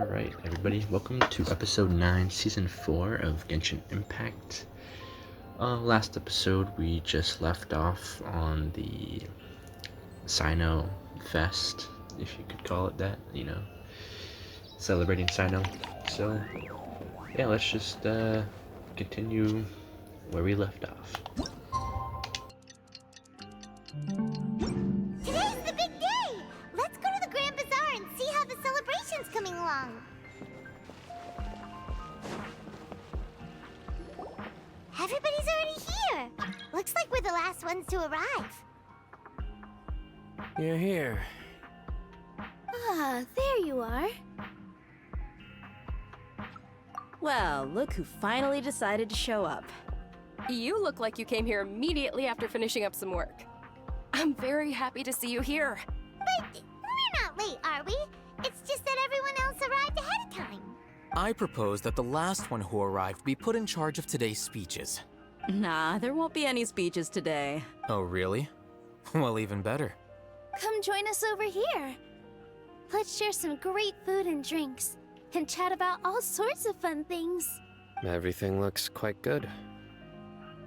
Alright, everybody, welcome to episode 9, season 4 of Genshin Impact. Last episode, we just left off on the Sino Fest, if you could call it that, celebrating Sino. So, yeah, let's just continue where we left off. Today's the big day! Let's go to the Grand Bazaar and see how the celebration's coming along. Everybody's already here. Looks like we're the last ones to arrive. You're here. Ah, there you are. Well, look who finally decided to show up. You look like you came here immediately after finishing up some work. I'm very happy to see you here. But we're not late, are we? It's just that everyone else arrived ahead of time. I propose that the last one who arrived be put in charge of today's speeches. Nah, there won't be any speeches today. Oh, really? Well, even better. Come join us over here. Let's share some great food and drinks, and chat about all sorts of fun things. Everything looks quite good.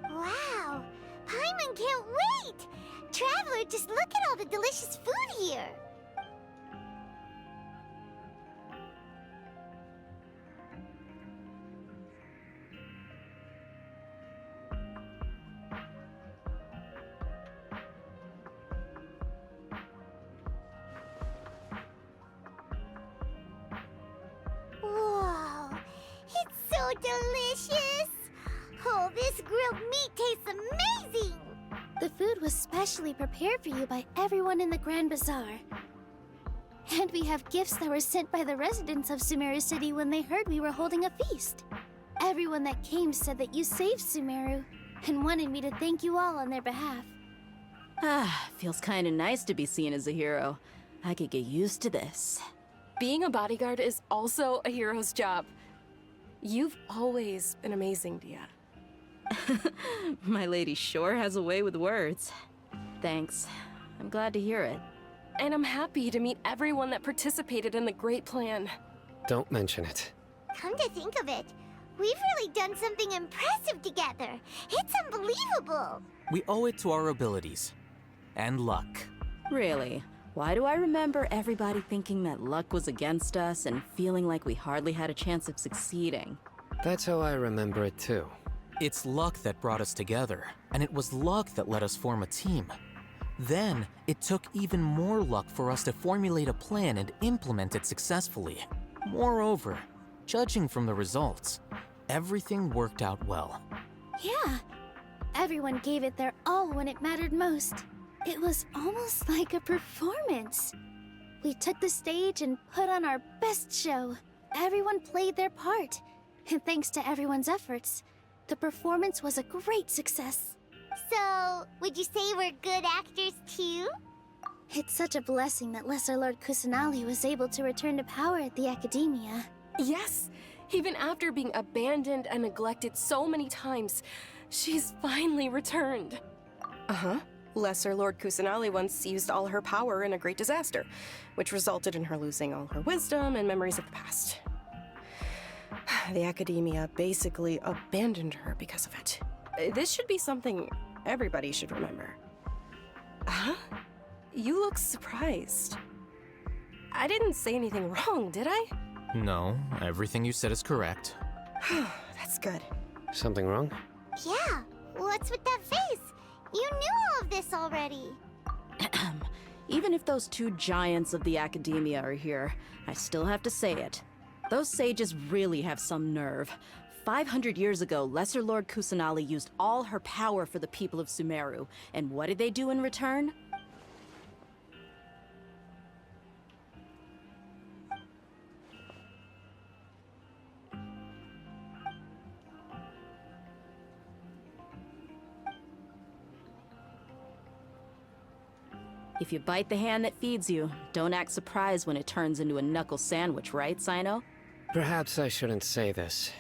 Wow! Paimon can't wait! Traveler, just look at all the delicious food here! Whoa! It's so delicious! Oh, this grilled meat tastes amazing! The food was specially prepared for you by everyone in the Grand Bazaar. And we have gifts that were sent by the residents of Sumeru City when they heard we were holding a feast. Everyone that came said that you saved Sumeru, and wanted me to thank you all on their behalf. Ah, feels kinda nice to be seen as a hero. I could get used to this. Being a bodyguard is also a hero's job. You've always been amazing, Dia. My lady sure has a way with words. Thanks. I'm glad to hear it. And I'm happy to meet everyone that participated in the great plan. Don't mention it. Come to think of it, we've really done something impressive together. It's unbelievable. We owe it to our abilities. And luck. Really? Why do I remember everybody thinking that luck was against us and feeling like we hardly had a chance of succeeding? That's how I remember it too. It's luck that brought us together, and it was luck that let us form a team. Then, it took even more luck for us to formulate a plan and implement it successfully. Moreover, judging from the results, everything worked out well. Yeah, everyone gave it their all when it mattered most. It was almost like a performance. We took the stage and put on our best show. Everyone played their part, and thanks to everyone's efforts, the performance was a great success. So, would you say we're good actors too? It's such a blessing that Lesser Lord Kusanali was able to return to power at the Academia. Yes, even after being abandoned and neglected so many times, she's finally returned. Uh-huh. Lesser Lord Kusanali once used all her power in a great disaster, which resulted in her losing all her wisdom and memories of the past. The Academia basically abandoned her because of it. This should be something everybody should remember. Huh? You look surprised. I didn't say anything wrong, did I? No, everything you said is correct. That's good. Something wrong? Yeah, what's with that face? You knew all of this already. Even if those two giants of the Academia are here, I still have to say it. Those sages really have some nerve. 500 years ago, Lesser Lord Kusanali used all her power for the people of Sumeru. And what did they do in return? If you bite the hand that feeds you, don't act surprised when it turns into a knuckle sandwich, right, Sino? Perhaps I shouldn't say this,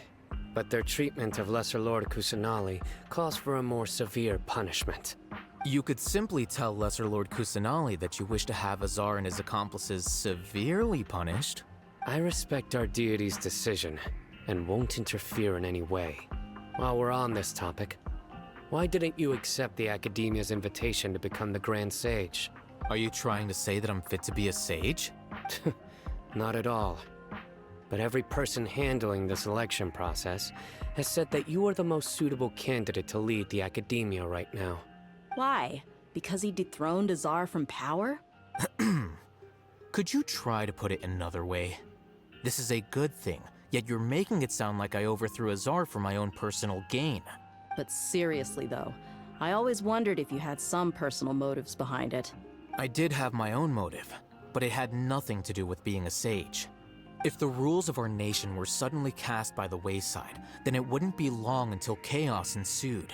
but their treatment of Lesser Lord Kusanali calls for a more severe punishment. You could simply tell Lesser Lord Kusanali that you wish to have Azar and his accomplices severely punished. I respect our deity's decision and won't interfere in any way. While we're on this topic, why didn't you accept the Academia's invitation to become the Grand Sage? Are you trying to say that I'm fit to be a sage? Not at all. But every person handling the selection process has said that you are the most suitable candidate to lead the Academia right now. Why? Because he dethroned Azar from power? Could you try to put it another way? This is a good thing, yet you're making it sound like I overthrew Azar for my own personal gain. But seriously though, I always wondered if you had some personal motives behind it. I did have my own motive, but it had nothing to do with being a sage. If the rules of our nation were suddenly cast by the wayside, then it wouldn't be long until chaos ensued.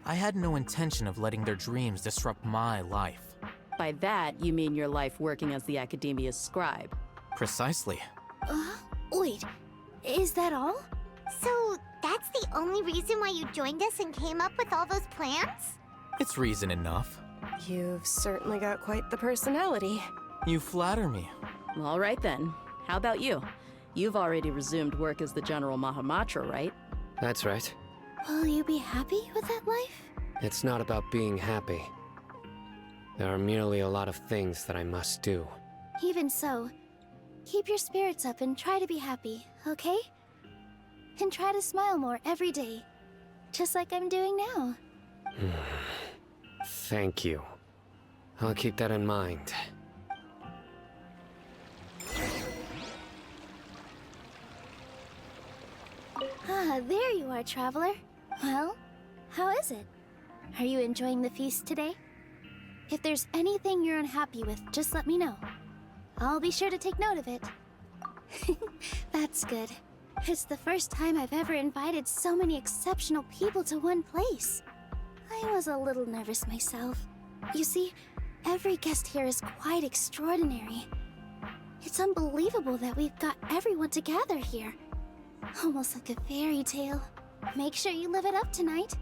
I had no intention of letting their dreams disrupt my life. By that, you mean your life working as the Academia's scribe. Precisely. Wait, is that all? So, that's the only reason why you joined us and came up with all those plans? It's reason enough. You've certainly got quite the personality. You flatter me. All right then. How about you? You've already resumed work as the General Mahamatra, right? That's right. Will you be happy with that life? It's not about being happy. There are merely a lot of things that I must do. Even so, keep your spirits up and try to be happy, okay? And try to smile more every day, just like I'm doing now. Thank you. I'll keep that in mind. Ah, there you are, traveler. Well, how is it? Are you enjoying the feast today? If there's anything you're unhappy with, just let me know. I'll be sure to take note of it. That's good. It's the first time I've ever invited so many exceptional people to one place. I was a little nervous myself. You see, every guest here is quite extraordinary. It's unbelievable that we've got everyone together here. Almost like a fairy tale. Make sure you live it up tonight.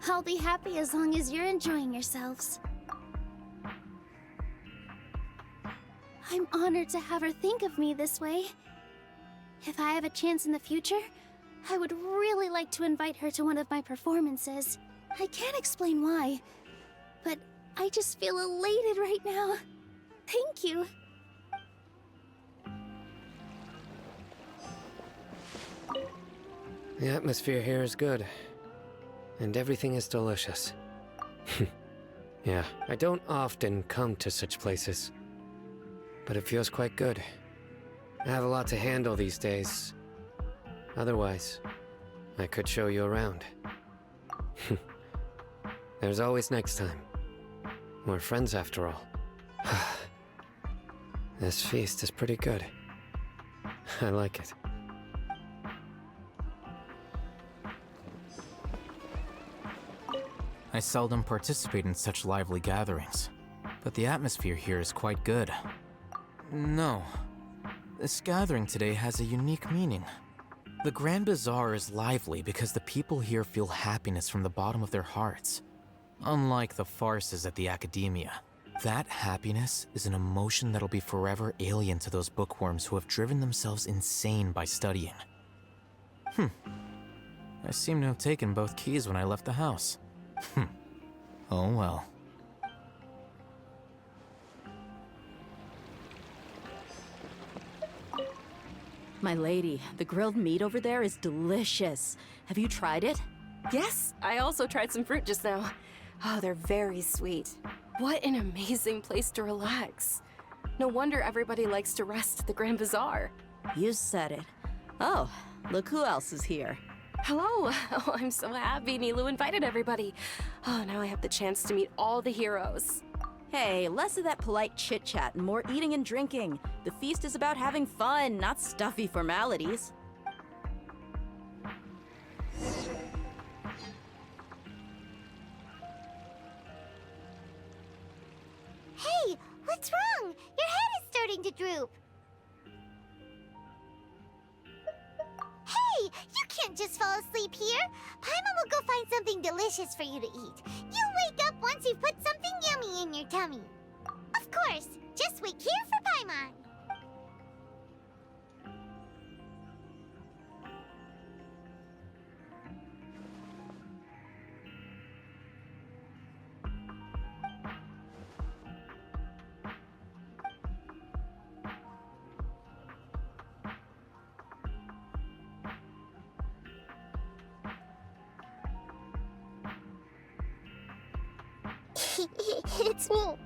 I'll be happy as long as you're enjoying yourselves. I'm honored to have her think of me this way. If I have a chance in the future, I would really like to invite her to one of my performances. I can't explain why, but I just feel elated right now. Thank you. The atmosphere here is good. And everything is delicious. Yeah, I don't often come to such places. But it feels quite good. I have a lot to handle these days. Otherwise, I could show you around. There's always next time. We're friends after all. This feast is pretty good. I like it. I seldom participate in such lively gatherings, but the atmosphere here is quite good. No, this gathering today has a unique meaning. The Grand Bazaar is lively because the people here feel happiness from the bottom of their hearts. Unlike the farces at the Academia, that happiness is an emotion that'll be forever alien to those bookworms who have driven themselves insane by studying. I seem to have taken both keys when I left the house. Oh well. My lady, the grilled meat over there is delicious. Have you tried it? Yes, I also tried some fruit just now. Oh, they're very sweet. What an amazing place to relax. No wonder everybody likes to rest at the Grand Bazaar. You said it. Oh, look who else is here. Hello. Oh, I'm so happy Nilu invited everybody. Oh, now I have the chance to meet all the heroes. Hey, less of that polite chit-chat and more eating and drinking. The feast is about having fun, not stuffy formalities. Hey, what's wrong? Your head is starting to droop. Hey, you can't just fall asleep here. Paimon will go find something delicious for you to eat. You'll wake up once you've put something yummy in your tummy. Of course, just wait here for Paimon. It's me.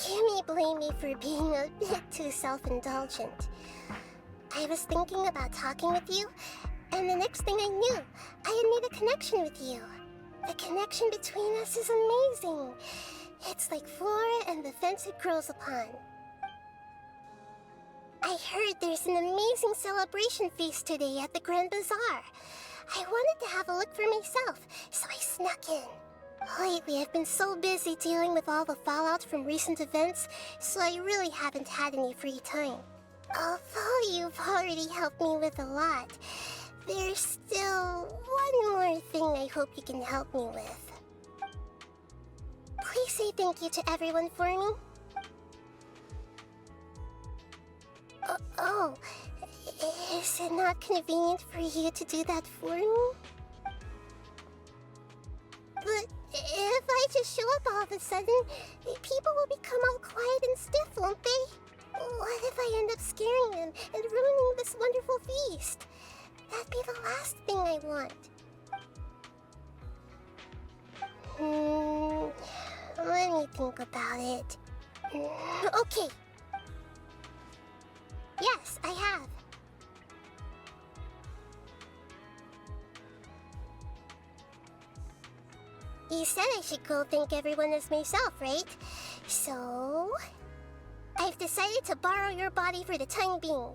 You may blame me for being a bit too self-indulgent. I was thinking about talking with you, and the next thing I knew, I had made a connection with you. The connection between us is amazing. It's like flora and the fence it grows upon. I heard there's an amazing celebration feast today at the Grand Bazaar. I wanted to have a look for myself, so I snuck in. Lately, I've been so busy dealing with all the fallout from recent events, so I really haven't had any free time. Although you've already helped me with a lot, there's still one more thing I hope you can help me with. Please say thank you to everyone for me. Oh, is it not convenient for you to do that for me? But if I just show up all of a sudden, people will become all quiet and stiff, won't they? What if I end up scaring them and ruining this wonderful feast? That'd be the last thing I want. Let me think about it. Okay. Yes, I have. You said I should go thank everyone as myself, right? So... I've decided to borrow your body for the time being.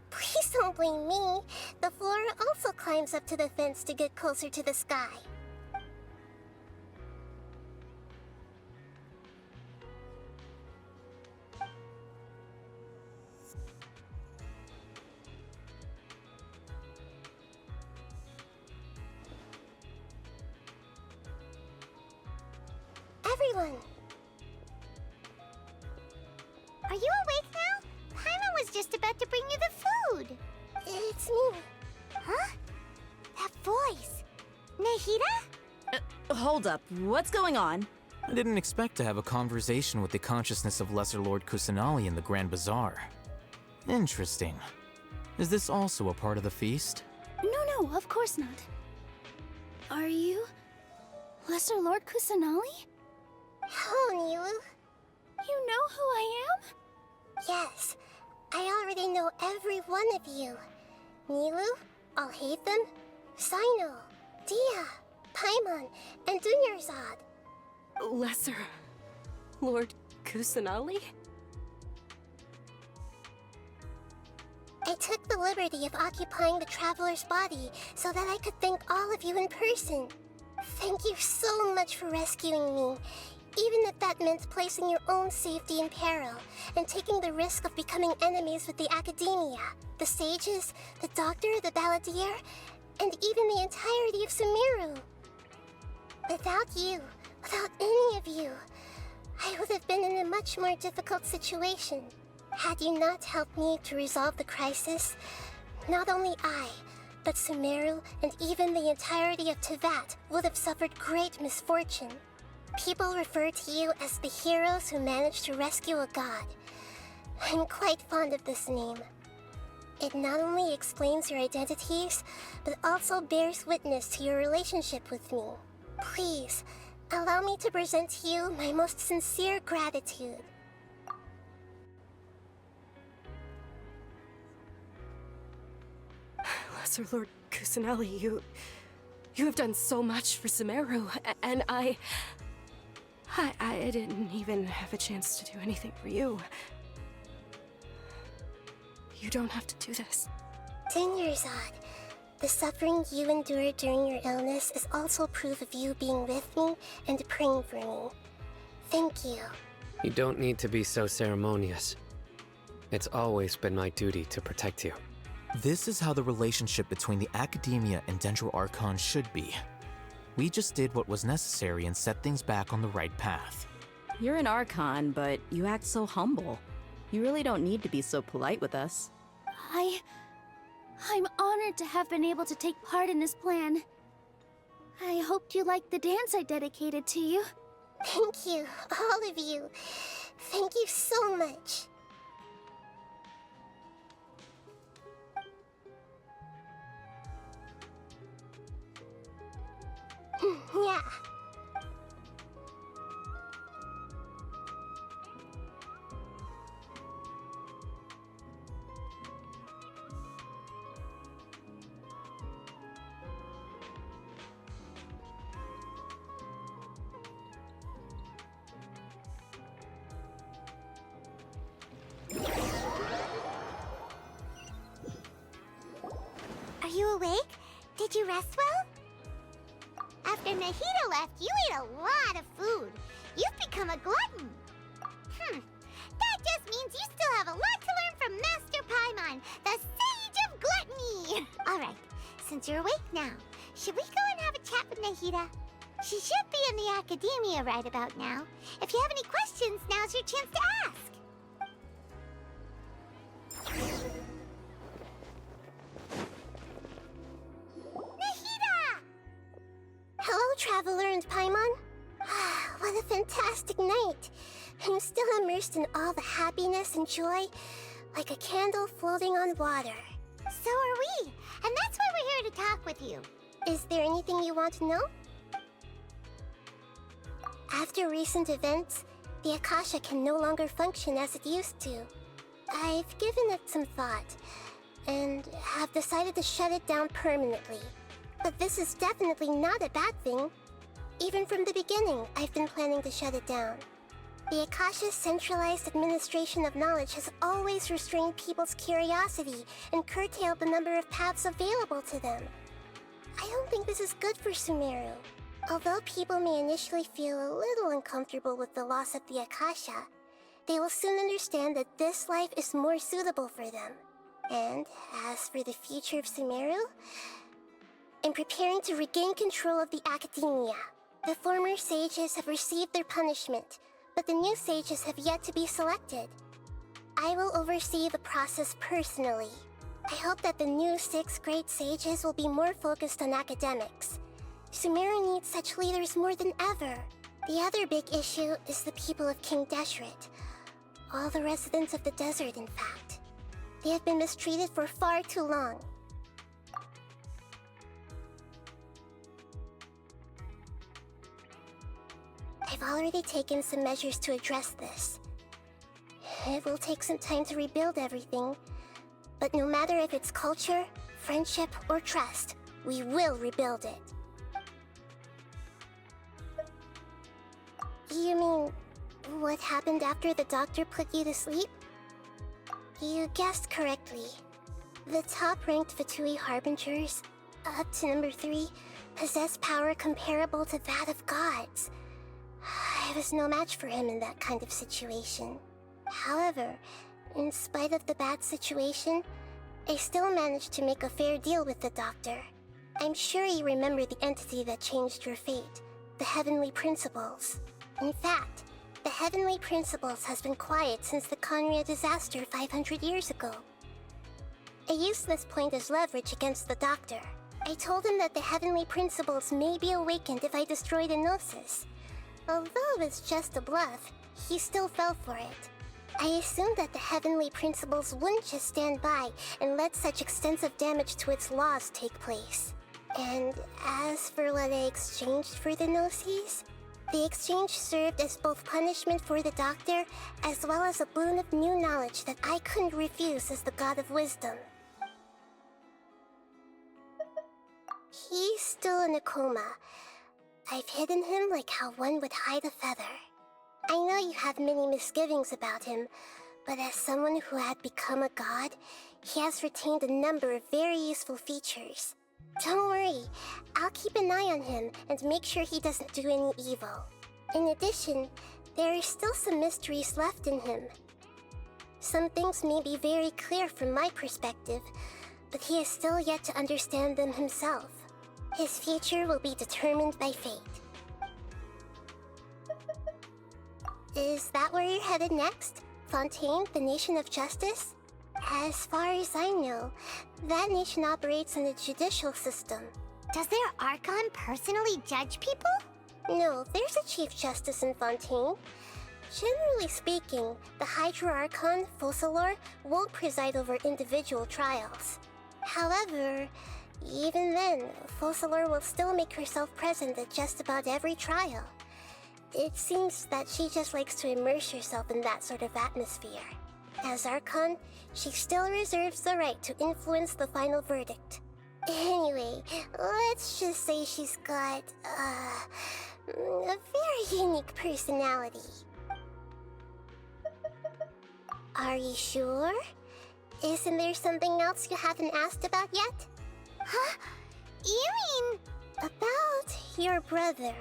Please don't blame me. The flora also climbs up to the fence to get closer to the sky. Everyone! Are you awake now? Paimon was just about to bring you the food. It's me. Huh? That voice. Nahida? Hold up, what's going on? I didn't expect to have a conversation with the consciousness of Lesser Lord Kusanali in the Grand Bazaar. Interesting. Is this also a part of the feast? No, of course not. Are you Lesser Lord Kusanali? Hello, Nilu. You know who I am? Yes, I already know every one of you. Nilu, Alhaitham, Sino, Dia, Paimon, and Dunyarzad. Lesser Lord Kusanali? I took the liberty of occupying the traveler's body so that I could thank all of you in person. Thank you so much for rescuing me, even if that meant placing your own safety in peril and taking the risk of becoming enemies with the Academia, the sages, the doctor, the balladeer, and even the entirety of Sumeru. Without you, without any of you, I would have been in a much more difficult situation. Had you not helped me to resolve the crisis, not only I, but Sumeru and even the entirety of Teyvat would have suffered great misfortune. People refer to you as the heroes who managed to rescue a god. I'm quite fond of this name. It not only explains your identities, but also bears witness to your relationship with me. Please, allow me to present to you my most sincere gratitude. Lesser Lord Kusanali, you have done so much for Sumeru, and I didn't even have a chance to do anything for you. You don't have to do this. Dunyarzad, the suffering you endured during your illness is also proof of you being with me and praying for me. Thank you. You don't need to be so ceremonious. It's always been my duty to protect you. This is how the relationship between the Academia and Dendro Archon should be. We just did what was necessary and set things back on the right path. You're an Archon, but you act so humble. You really don't need to be so polite with us. I'm honored to have been able to take part in this plan. I hoped you liked the dance I dedicated to you. Thank you, all of you. Thank you so much. Yeah. Are you awake? Did you rest well? After Nahida left, you ate a lot of food. You've become a glutton. That just means you still have a lot to learn from Master Paimon, the Sage of Gluttony. All right, since you're awake now, should we go and have a chat with Nahida? She should be in the academia right about now. If you have any questions, now's your chance to ask. Hello, Traveler and Paimon. What a fantastic night. I'm still immersed in all the happiness and joy, like a candle floating on water. So are we, and that's why we're here to talk with you. Is there anything you want to know? After recent events, the Akasha can no longer function as it used to. I've given it some thought, and have decided to shut it down permanently. But this is definitely not a bad thing. Even from the beginning, I've been planning to shut it down. The Akasha's centralized administration of knowledge has always restrained people's curiosity and curtailed the number of paths available to them. I don't think this is good for Sumeru. Although people may initially feel a little uncomfortable with the loss of the Akasha, they will soon understand that this life is more suitable for them. And as for the future of Sumeru, I'm preparing to regain control of the academia. The former sages have received their punishment, but the new sages have yet to be selected. I will oversee the process personally. I hope that the new 6 great sages will be more focused on academics. Sumeru needs such leaders more than ever. The other big issue is the people of King Deshret. All the residents of the desert, in fact. They have been mistreated for far too long. I've already taken some measures to address this. It will take some time to rebuild everything, but no matter if it's culture, friendship, or trust, we will rebuild it. You mean, what happened after the doctor put you to sleep? You guessed correctly. The top-ranked Fatui Harbingers, up to number 3, possess power comparable to that of gods. I was no match for him in that kind of situation. However, in spite of the bad situation, I still managed to make a fair deal with the doctor. I'm sure you remember the entity that changed your fate, the Heavenly Principles. In fact, the Heavenly Principles has been quiet since the Conria disaster 500 years ago. I used this point as leverage against the doctor. I told him that the Heavenly Principles may be awakened if I destroy the Gnosis. Although it's just a bluff, he still fell for it. I assumed that the Heavenly Principles wouldn't just stand by and let such extensive damage to its laws take place. And as for what I exchanged for the Gnosis, the exchange served as both punishment for the doctor, as well as a boon of new knowledge that I couldn't refuse as the God of Wisdom. He's still in a coma. I've hidden him like how one would hide a feather. I know you have many misgivings about him, but as someone who had become a god, he has retained a number of very useful features. Don't worry, I'll keep an eye on him and make sure he doesn't do any evil. In addition, there are still some mysteries left in him. Some things may be very clear from my perspective, but he is still yet to understand them himself. His future will be determined by fate. Is that where you're headed next? Fontaine, the Nation of Justice? As far as I know, that nation operates in a judicial system. Does their Archon personally judge people? No, there's a Chief Justice in Fontaine. Generally speaking, the Hydra Archon, Focalor, won't preside over individual trials. However, Even then, Focalor will still make herself present at just about every trial. It seems that she just likes to immerse herself in that sort of atmosphere. As Archon, she still reserves the right to influence the final verdict. Anyway, let's just say she's got, a very unique personality. Are you sure? Isn't there something else you haven't asked about yet? Huh? You mean... About your brother.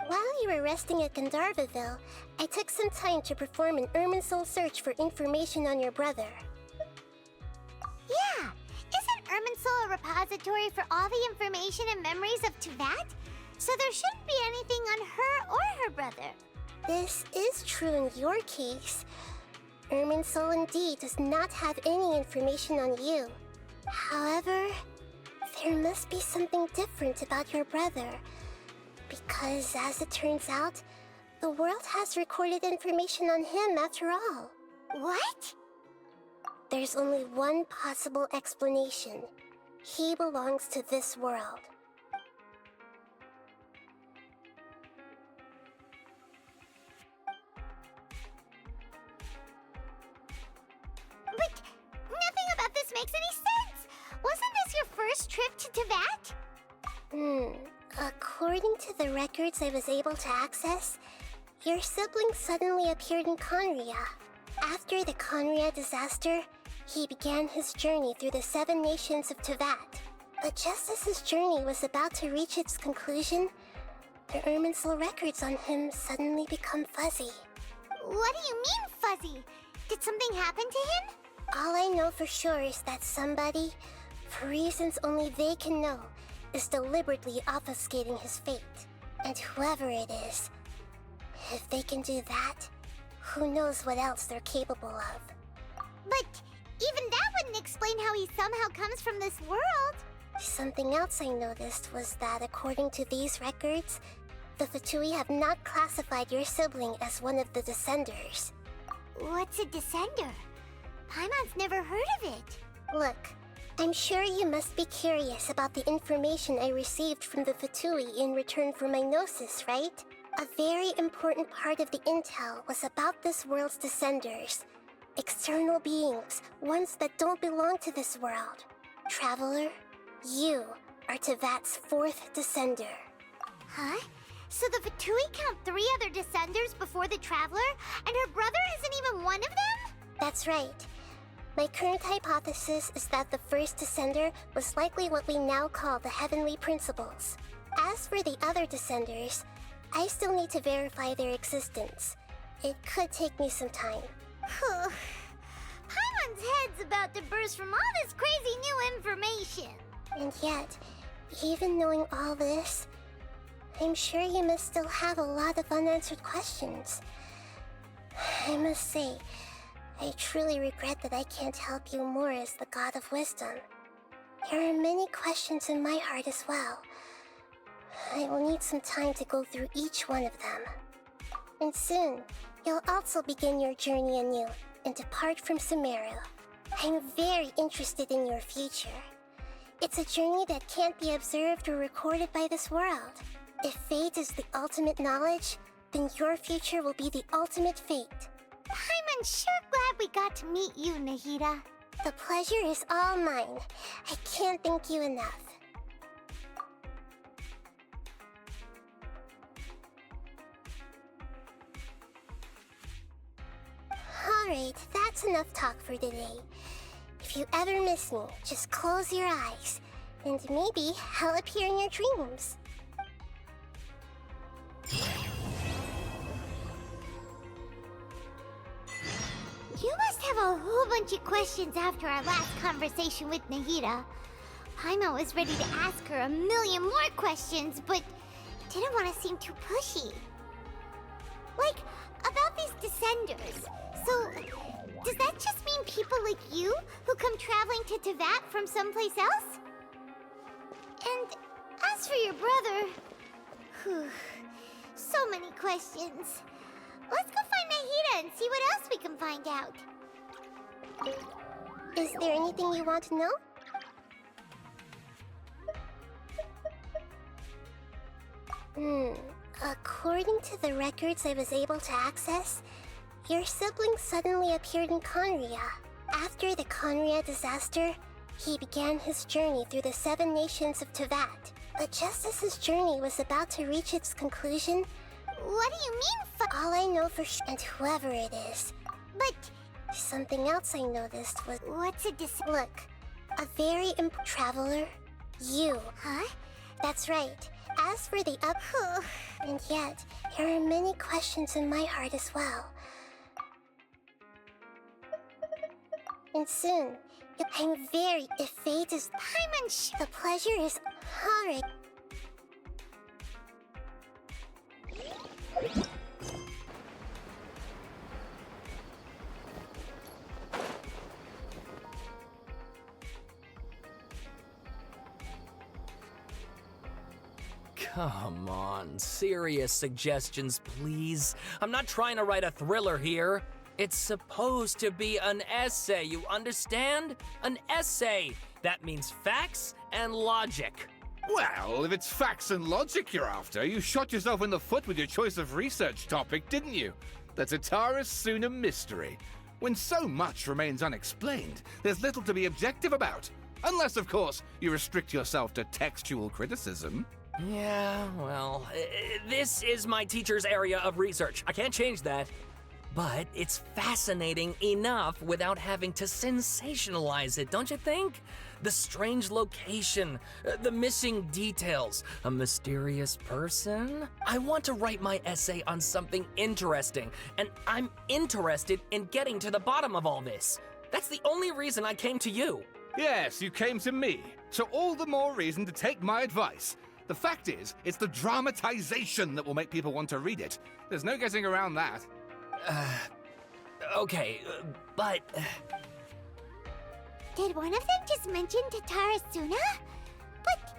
While you were resting at Gandharvaville, I took some time to perform an Irminsul search for information on your brother. Yeah! Isn't Irminsul a repository for all the information and memories of Teyvat? So there shouldn't be anything on her or her brother. This is true in your case. Irminsul indeed does not have any information on you. However, there must be something different about your brother. Because, as it turns out, the world has recorded information on him after all. What? There's only one possible explanation. He belongs to this world. But nothing about this makes any sense! Wasn't this your first trip to Teyvat? According to the records I was able to access, your sibling suddenly appeared in Conria. After the Conria disaster, he began his journey through the 7 nations of Teyvat. But just as his journey was about to reach its conclusion, the Irminsul records on him suddenly become fuzzy. What do you mean, fuzzy? Did something happen to him? All I know for sure is that somebody, for reasons only they can know, is deliberately obfuscating his fate. And whoever it is, if they can do that, who knows what else they're capable of. But even that wouldn't explain how he somehow comes from this world. Something else I noticed was that according to these records, the Fatui have not classified your sibling as one of the Descenders. What's a Descender? Paimon's never heard of it. Look, I'm sure you must be curious about the information I received from the Fatui in return for my gnosis, right? A very important part of the intel was about this world's Descenders. External beings, ones that don't belong to this world. Traveler, you are Teyvat's 4th Descender. Huh? So the Fatui count 3 other Descenders before the Traveler, and her brother isn't even one of them? That's right. My current hypothesis is that the first Descender was likely what we now call the Heavenly Principles. As for the other Descenders, I still need to verify their existence. It could take me some time. Paimon's head's about to burst from all this crazy new information. And yet, even knowing all this, I'm sure you must still have a lot of unanswered questions. I must say, I truly regret that I can't help you more as the God of Wisdom. There are many questions in my heart as well. I will need some time to go through each one of them. And soon, you'll also begin your journey anew and depart from Sumeru. I'm very interested in your future. It's a journey that can't be observed or recorded by this world. If fate is the ultimate knowledge, then your future will be the ultimate fate. Paimon's sure glad we got to meet you, Nahida. The pleasure is all mine. I can't thank you enough. Alright, that's enough talk for today. If you ever miss me, just close your eyes, and maybe I'll appear in your dreams. You must have a whole bunch of questions after our last conversation with Nahida. Paimon was ready to ask her a million more questions, but didn't want to seem too pushy. Like, about these Descenders. So, does that just mean people like you who come traveling to Teyvat from someplace else? And as for your brother... Whew, so many questions. Let's go find Nahida and see what else we can find out. Is there anything you want to know? According to the records I was able to access, your sibling suddenly appeared in Conria. After the Conria disaster, he began his journey through the 7 nations of Tevat. But just as his journey was about to reach its conclusion... What do you mean, all I know for sure, and whoever it is... But... Something else I noticed was... What's a Look, a very traveler. You. Huh? That's right. As for the and yet, there are many questions in my heart as well. And soon, I'm very... If fate is... Paimon, the pleasure is... Alright. Come on, serious suggestions, please. I'm not trying to write a thriller here. It's supposed to be an essay, you understand? An essay! That means facts and logic. Well, if it's facts and logic you're after, you shot yourself in the foot with your choice of research topic, didn't you? The Tatara Suna mystery. When so much remains unexplained, there's little to be objective about. Unless, of course, you restrict yourself to textual criticism. Yeah, well, this is my teacher's area of research. I can't change that. But it's fascinating enough without having to sensationalize it, don't you think? The strange location, the missing details, a mysterious person. I want to write my essay on something interesting, and I'm interested in getting to the bottom of all this. That's the only reason I came to you. Yes, you came to me, so all the more reason to take my advice. The fact is, it's the dramatization that will make people want to read it. There's no getting around that. Okay, but... Did one of them just mention Tatara Suna? But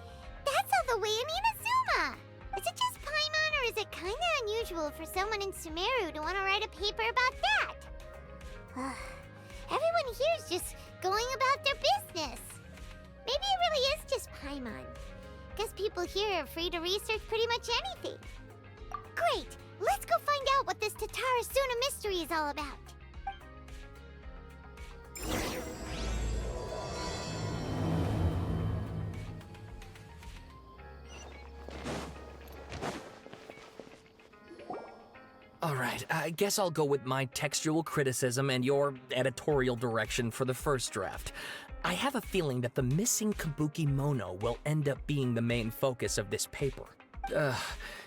that's all the way in Inazuma! Is it just Paimon, or is it kinda unusual for someone in Sumeru to want to write a paper about that? Everyone here is just going about their business. Maybe it really is just Paimon. Guess people here are free to research pretty much anything. Great! Let's go find out what this Tatara Suna mystery is all about. Alright, I guess I'll go with my textual criticism and your editorial direction for the first draft. I have a feeling that the missing Kabuki Mono will end up being the main focus of this paper.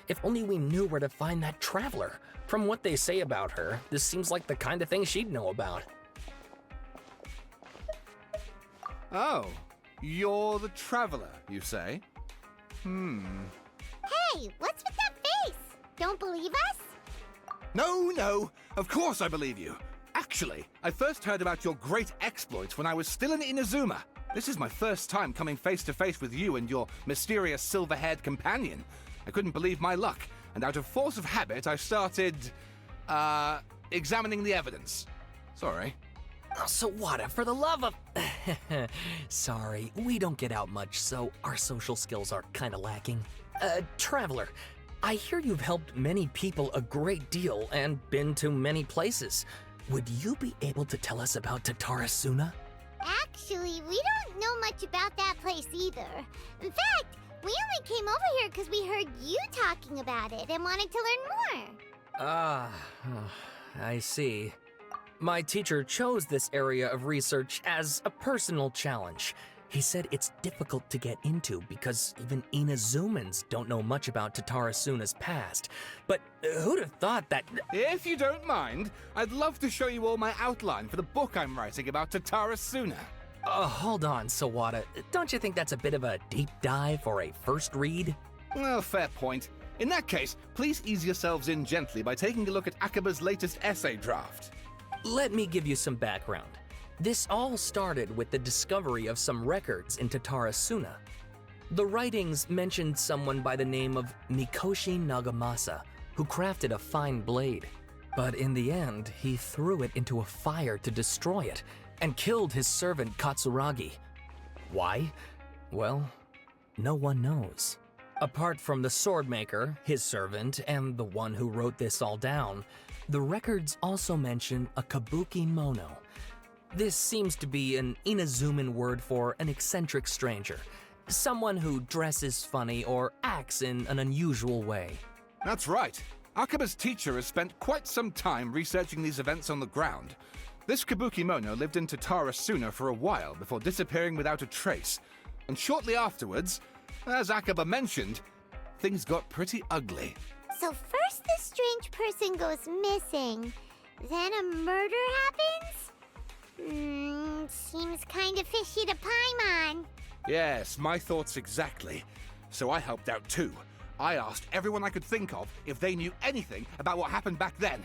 If only we knew where to find that traveler. From what they say about her, this seems like the kind of thing she'd know about. Oh, you're the traveler, you say? Hey, what's with that face? Don't believe us? No, of course I believe you. Actually, I first heard about your great exploits when I was still in Inazuma. This is my first time coming face to face with you and your mysterious silver-haired companion. I couldn't believe my luck, and out of force of habit, I started, examining the evidence. Sorry. Oh, Sawada, for the love of... Sorry, we don't get out much, so our social skills are kinda lacking. Traveler, I hear you've helped many people a great deal and been to many places. Would you be able to tell us about Tatara Suna? Actually, we don't know much about that place either. In fact, we only came over here because we heard you talking about it and wanted to learn more. I see. My teacher chose this area of research as a personal challenge. He said it's difficult to get into because even Inazumans don't know much about Tatara Suna's past. But who'd have thought that... If you don't mind, I'd love to show you all my outline for the book I'm writing about Tatara Suna. Hold on, Sawada. Don't you think that's a bit of a deep dive for a first read? Well, fair point. In that case, please ease yourselves in gently by taking a look at Akaba's latest essay draft. Let me give you some background. This all started with the discovery of some records in Tatara Suna. The writings mentioned someone by the name of Mikoshi Nagamasa, who crafted a fine blade. But in the end, he threw it into a fire to destroy it, and killed his servant Katsuragi. Why? Well, no one knows. Apart from the swordmaker, his servant, and the one who wrote this all down, the records also mention a kabuki mono. This seems to be an Inazuman word for an eccentric stranger, someone who dresses funny or acts in an unusual way. That's right. Akaba's teacher has spent quite some time researching these events on the ground. This Kabukimono lived in Tatara Suna for a while before disappearing without a trace. And shortly afterwards, as Akaba mentioned, things got pretty ugly. So first this strange person goes missing, then a murder happens? Seems kind of fishy to Paimon. Yes, my thoughts exactly. So I helped out too. I asked everyone I could think of if they knew anything about what happened back then.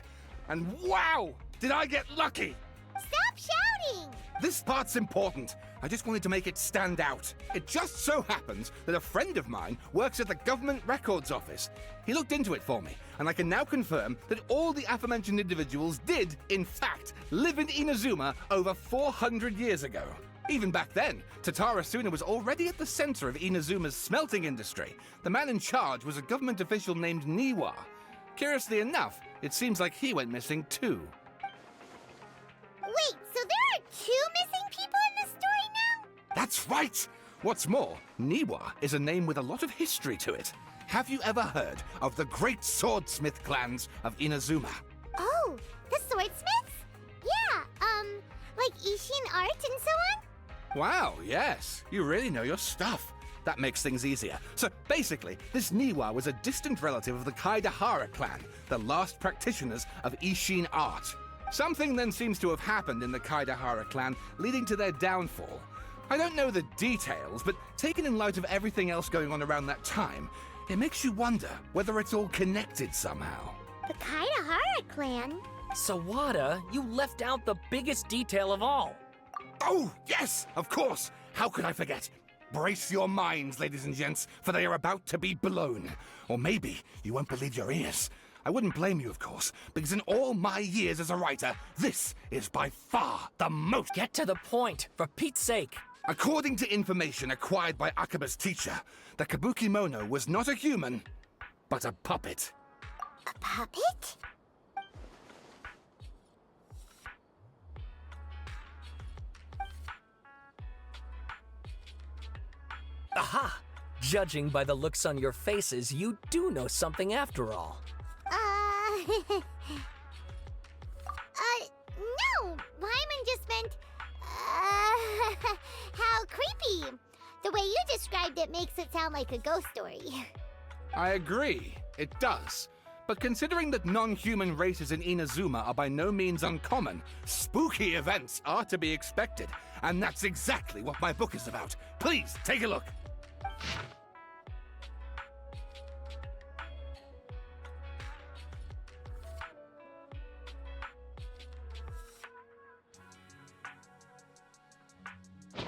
And wow! Did I get lucky! Stop shouting! This part's important. I just wanted to make it stand out. It just so happens that a friend of mine works at the Government Records Office. He looked into it for me, and I can now confirm that all the aforementioned individuals did, in fact, live in Inazuma over 400 years ago. Even back then, Tatara Suna was already at the center of Inazuma's smelting industry. The man in charge was a government official named Niwa. Curiously enough, it seems like he went missing too. Wait, so there are 2 missing people in this story now? That's right! What's more, Niwa is a name with a lot of history to it. Have you ever heard of the great swordsmith clans of Inazuma? Oh, the swordsmiths? Yeah, like Ishin art and so on? Wow, yes. You really know your stuff. That makes things easier. So basically, this Niwa was a distant relative of the Kaidahara clan, the last practitioners of Ishin art. Something then seems to have happened in the Kaidahara clan, leading to their downfall. I don't know the details, but taken in light of everything else going on around that time, it makes you wonder whether it's all connected somehow. The Kaidahara clan? Sawada, you left out the biggest detail of all. Oh, yes, of course. How could I forget? Brace your minds, ladies and gents, for they are about to be blown. Or maybe you won't believe your ears. I wouldn't blame you, of course, because in all my years as a writer, this is by far the most... Get to the point, for Pete's sake. According to information acquired by Akaba's teacher, the Kabukimono was not a human, but a puppet. A puppet? Aha! Judging by the looks on your faces, you do know something after all. No! Paimon just meant, how creepy. The way you described it makes it sound like a ghost story. I agree, it does. But considering that non-human races in Inazuma are by no means uncommon, spooky events are to be expected. And that's exactly what my book is about. Please, take a look.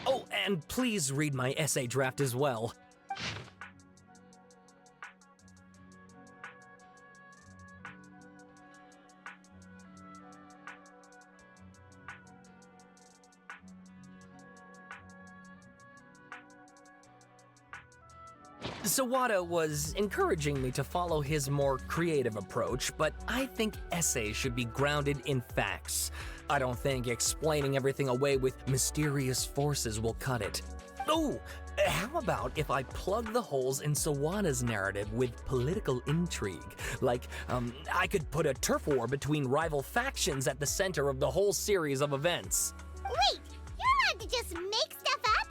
Oh, and please read my essay draft as well. Sawada was encouraging me to follow his more creative approach, but I think essays should be grounded in facts. I don't think explaining everything away with mysterious forces will cut it. Oh, how about if I plug the holes in Sawada's narrative with political intrigue? Like, I could put a turf war between rival factions at the center of the whole series of events. Wait, you're allowed to just make stuff up?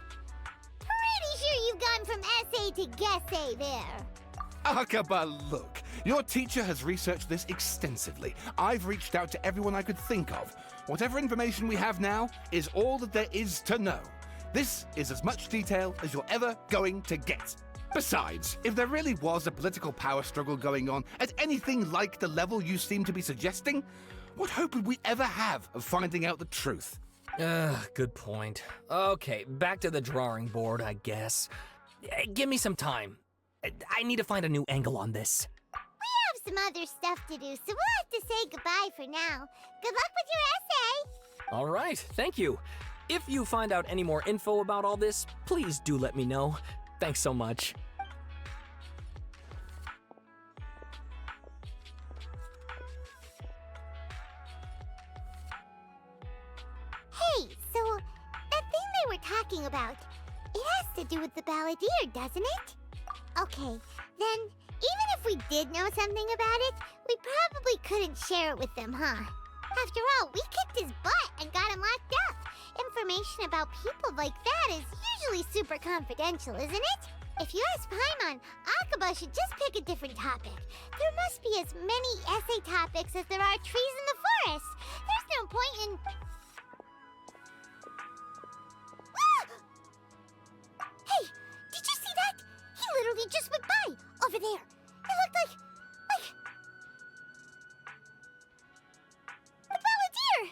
Pretty sure you've gone from essay to guessay there. Akaba, look. Your teacher has researched this extensively. I've reached out to everyone I could think of. Whatever information we have now is all that there is to know. This is as much detail as you're ever going to get. Besides, if there really was a political power struggle going on at anything like the level you seem to be suggesting, what hope would we ever have of finding out the truth? Good point. Okay, back to the drawing board, I guess. Give me some time. I need to find a new angle on this. We have some other stuff to do, so we'll have to say goodbye for now. Good luck with your essay! All right, thank you. If you find out any more info about all this, please do let me know. Thanks so much. balladeer, doesn't it? Okay, then, even if we did know something about it, we probably couldn't share it with them, huh? After all, we kicked his butt and got him locked up. Information about people like that is usually super confidential, isn't it? If you ask Paimon, Akaba should just pick a different topic. There must be as many essay topics as there are trees in the forest. There's no point in... Ah! Hey, did you see that? He literally just went by, over there. It looked like... the balladeer!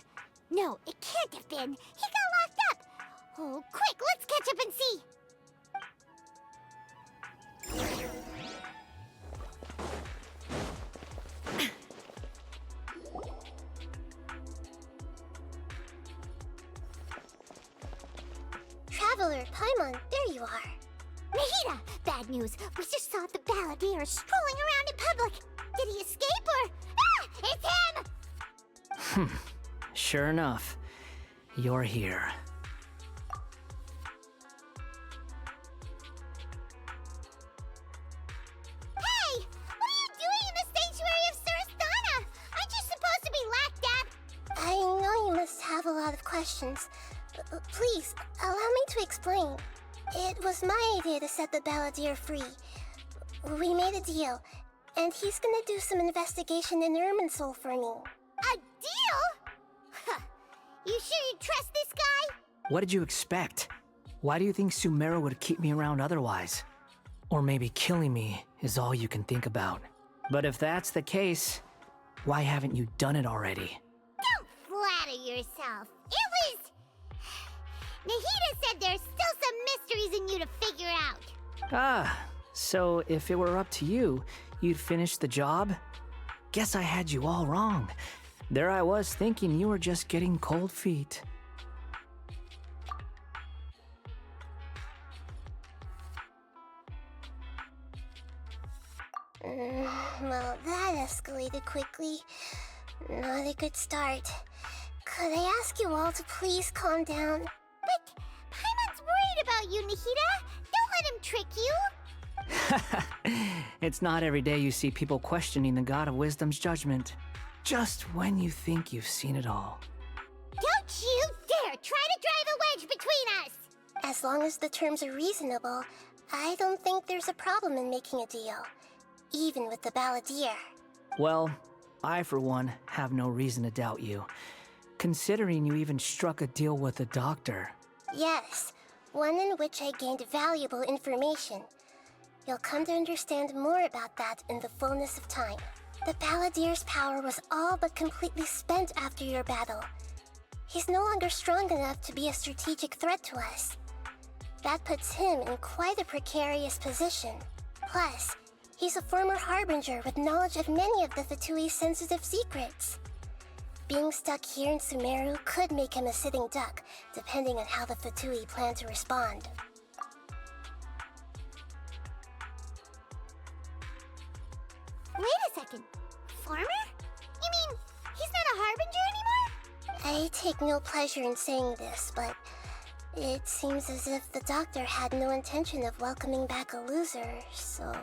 No, it can't have been. He got locked up. Oh, quick, let's catch up and see. Traveler, Paimon, there you are. Nahida! Bad news. We just saw the balladeer strolling around in public. Did he escape or... Ah! It's him! Sure enough, you're here. Hey! What are you doing in the sanctuary of Surasthana? Aren't you supposed to be locked up? I know you must have a lot of questions. Please, allow me to explain. It was my idea to set the balladeer free. We made a deal, and he's gonna do some investigation in Irminsul for me. A deal? Huh. You sure you trust this guy? What did you expect? Why do you think Sumeru would keep me around otherwise? Or maybe killing me is all you can think about. But if that's the case, why haven't you done it already? Don't flatter yourself. It was... Nahida said there's still some mysteries in you to figure out. Ah, so if it were up to you, you'd finish the job? Guess I had you all wrong. There I was thinking you were just getting cold feet. Well, that escalated quickly. Not a good start. Could I ask you all to please calm down? But Paimon's worried about you, Nahida. Don't let him trick you. It's not every day you see people questioning the God of Wisdom's judgment. Just when you think you've seen it all. Don't you dare try to drive a wedge between us! As long as the terms are reasonable, I don't think there's a problem in making a deal. Even with the balladeer. Well, I for one have no reason to doubt you. Considering you even struck a deal with the doctor. Yes, one in which I gained valuable information. You'll come to understand more about that in the fullness of time. The balladeer's power was all but completely spent after your battle. He's no longer strong enough to be a strategic threat to us. That puts him in quite a precarious position. Plus, he's a former harbinger with knowledge of many of the Fatui's sensitive secrets. Being stuck here in Sumeru could make him a sitting duck, depending on how the Fatui plan to respond. Wait a second. Farmer? You mean he's not a harbinger anymore? I take no pleasure in saying this, but it seems as if the doctor had no intention of welcoming back a loser, so...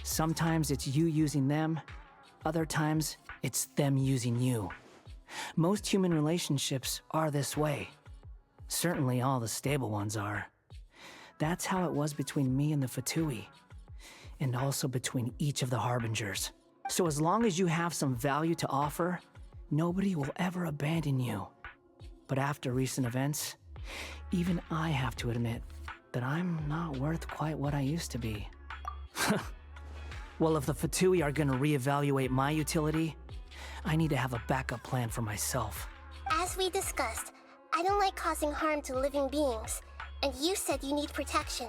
Sometimes it's you using them, other times it's them using you. Most human relationships are this way. Certainly all the stable ones are. That's how it was between me and the Fatui, and also between each of the harbingers. So as long as you have some value to offer, nobody will ever abandon you. But after recent events, even I have to admit that I'm not worth quite what I used to be. Well, if the Fatui are gonna reevaluate my utility, I need to have a backup plan for myself. As we discussed, I don't like causing harm to living beings, and you said you need protection.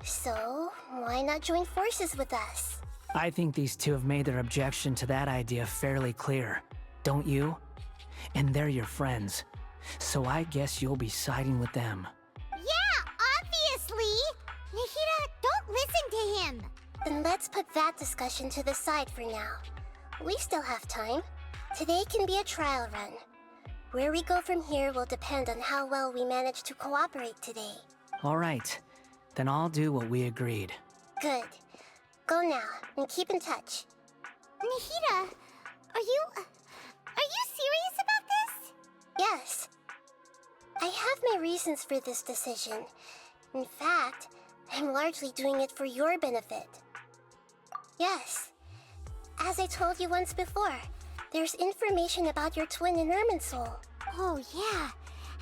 So, why not join forces with us? I think these two have made their objection to that idea fairly clear, don't you? And they're your friends, so I guess you'll be siding with them. Yeah, obviously! Nahida, don't listen to him! Then let's put that discussion to the side for now. We still have time. Today can be a trial run. Where we go from here will depend on how well we manage to cooperate today. All right, Then I'll do what we agreed. Good. Go now, and keep in touch. Nahida, are you serious about this? Yes. I have my reasons for this decision. In fact, I'm largely doing it for your benefit. Yes. As I told you once before, there's information about your twin in Irminsul. Oh, yeah.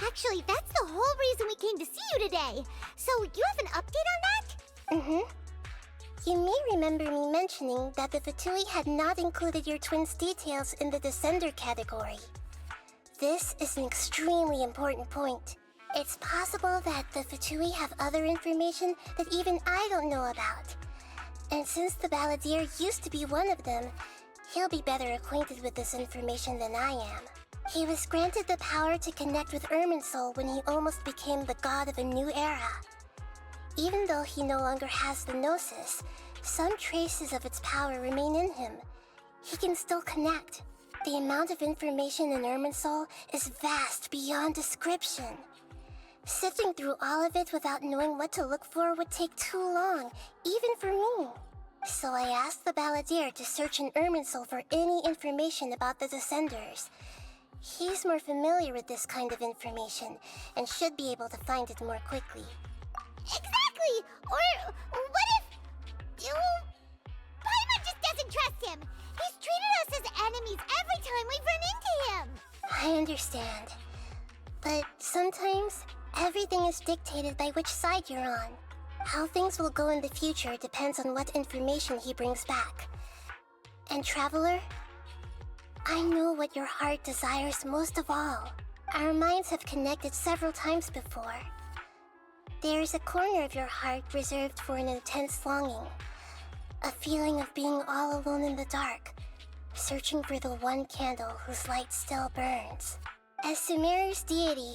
Actually, that's the whole reason we came to see you today. So, you have an update on that? Mm-hmm. You may remember me mentioning that the Fatui had not included your twin's details in the Descender category. This is an extremely important point. It's possible that the Fatui have other information that even I don't know about. And since the Balladeer used to be one of them, he'll be better acquainted with this information than I am. He was granted the power to connect with Irminsul when he almost became the god of a new era. Even though he no longer has the Gnosis, some traces of its power remain in him. He can still connect. The amount of information in Irminsul is vast beyond description. Sifting through all of it without knowing what to look for would take too long, even for me. So I asked the Balladeer to search in Irminsul for any information about the Descenders. He's more familiar with this kind of information, and should be able to find it more quickly. Exactly! Or what if... Paimon just doesn't trust him! He's treated us as enemies every time we've run into him! I understand. But sometimes, everything is dictated by which side you're on. How things will go in the future depends on what information he brings back. And Traveler, I know what your heart desires most of all. Our minds have connected several times before. There is a corner of your heart reserved for an intense longing. A feeling of being all alone in the dark, searching for the one candle whose light still burns. As Sumeru's deity,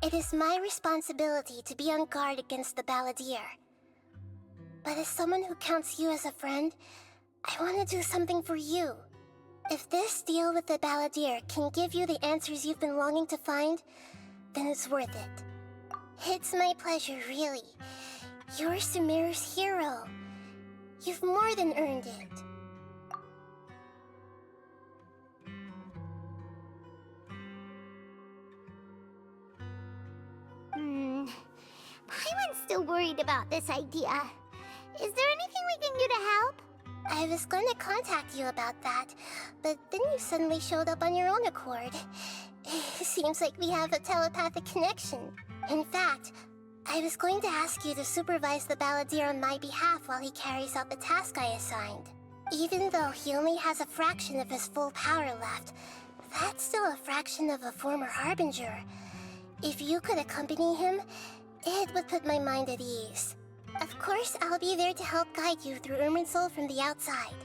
it is my responsibility to be on guard against the Balladeer. But as someone who counts you as a friend, I want to do something for you. If this deal with the Balladeer can give you the answers you've been longing to find, then it's worth it. It's my pleasure, really. You're Sumeru's hero. You've more than earned it. Paimon's still worried about this idea. Is there anything we can do to help? I was going to contact you about that, but then you suddenly showed up on your own accord. It seems like we have a telepathic connection. In fact, I was going to ask you to supervise the Balladeer on my behalf while he carries out the task I assigned. Even though he only has a fraction of his full power left, that's still a fraction of a former Harbinger. If you could accompany him, it would put my mind at ease. Of course, I'll be there to help guide you through Irminsul from the outside.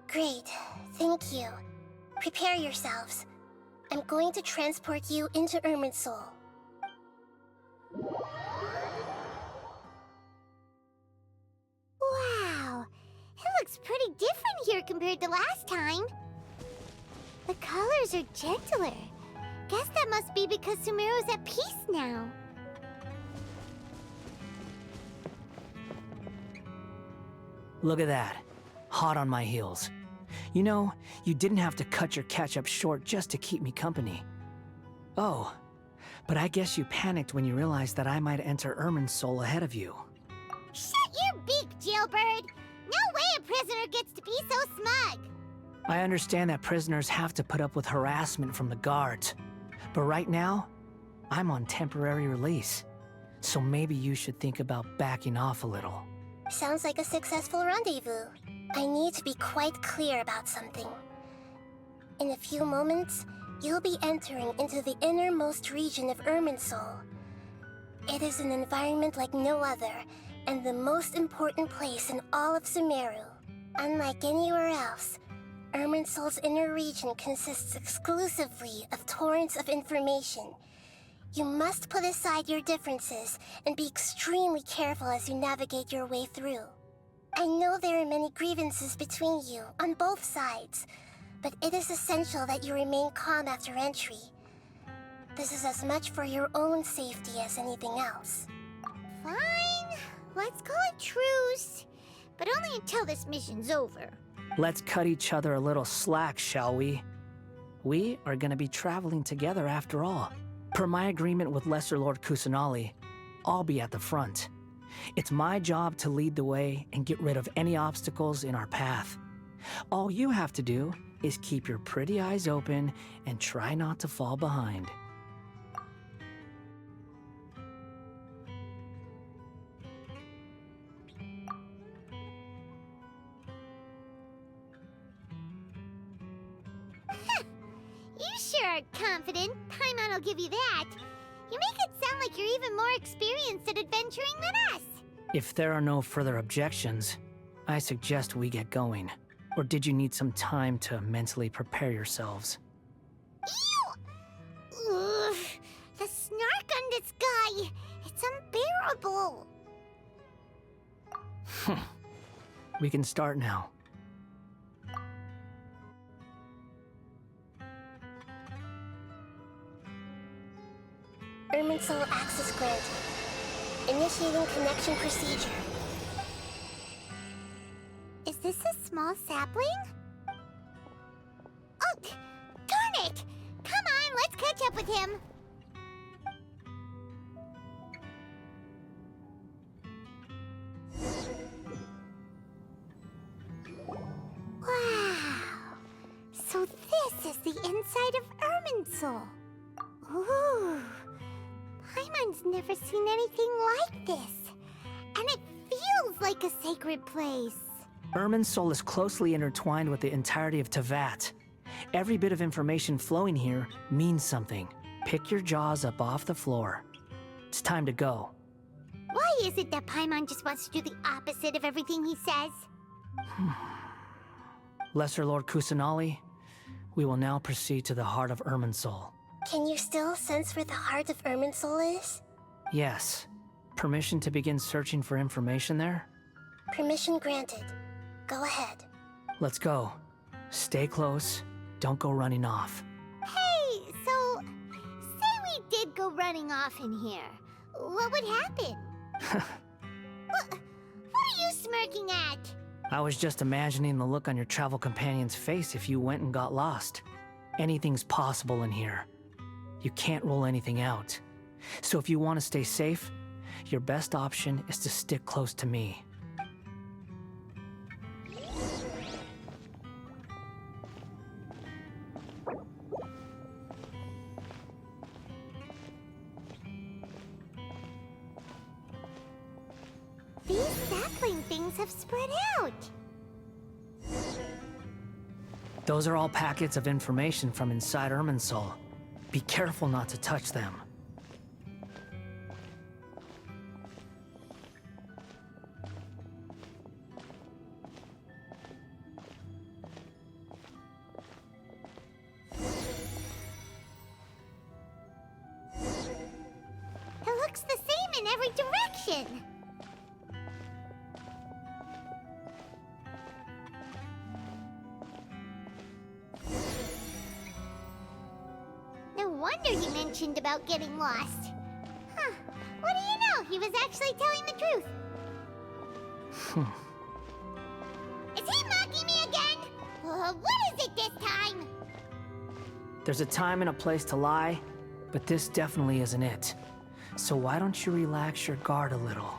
Great, thank you. Prepare yourselves. I'm going to transport you into Irminsul. Wow, it looks pretty different here compared to last time. The colors are gentler. Guess that must be because Sumeru's at peace now. Look at that. Hot on my heels. You know, you didn't have to cut your catch-up short just to keep me company. Oh, but I guess you panicked when you realized that I might enter Irminsul ahead of you. Shut your beak, jailbird! No way a prisoner gets to be so smug! I understand that prisoners have to put up with harassment from the guards. But right now, I'm on temporary release. So maybe you should think about backing off a little. Sounds like a successful rendezvous. I need to be quite clear about something. In a few moments, you'll be entering into the innermost region of Irminsul. It is an environment like no other, and the most important place in all of Sumeru. Unlike anywhere else, Irminsul's inner region consists exclusively of torrents of information. You must put aside your differences and be extremely careful as you navigate your way through. I know there are many grievances between you on both sides, but it is essential that you remain calm after entry. This is as much for your own safety as anything else. Fine. Let's call it truce. But only until this mission's over. Let's cut each other a little slack, shall we? We are gonna be traveling together after all. Per my agreement with Lesser Lord Kusanali, I'll be at the front. It's my job to lead the way and get rid of any obstacles in our path. All you have to do is keep your pretty eyes open and try not to fall behind. You sure are confident. Paimon will give you that. You make it sound like you're even more experienced at adventuring than us. If there are no further objections, I suggest we get going. Or did you need some time to mentally prepare yourselves? Ew! Ugh, the snark on this guy. It's unbearable. We can start now. Irminsul access granted. Initiating connection procedure. Is this a small sapling? Oh, darn it! Come on, let's catch up with him. Wow. So this is the inside of Irminsul. Ooh. Paimon's never seen anything like this. And it feels like a sacred place. Irminsul is closely intertwined with the entirety of Tevat. Every bit of information flowing here means something. Pick your jaws up off the floor. It's time to go. Why is it that Paimon just wants to do the opposite of everything he says? Lesser Lord Kusanali, we will now proceed to the heart of Irminsul. Can you still sense where the heart of Irminsul is? Yes. Permission to begin searching for information there? Permission granted. Go ahead. Let's go. Stay close. Don't go running off. Hey, so say we did go running off in here. What would happen? What are you smirking at? I was just imagining the look on your travel companion's face if you went and got lost. Anything's possible in here. You can't rule anything out. So if you want to stay safe, your best option is to stick close to me. These sapling things have spread out. Those are all packets of information from inside Irminsul. Be careful not to touch them. It looks the same in every direction. No wonder he mentioned about getting lost. Huh. What do you know? He was actually telling the truth. Is he mocking me again? What is it this time? There's a time and a place to lie, but this definitely isn't it. So why don't you relax your guard a little?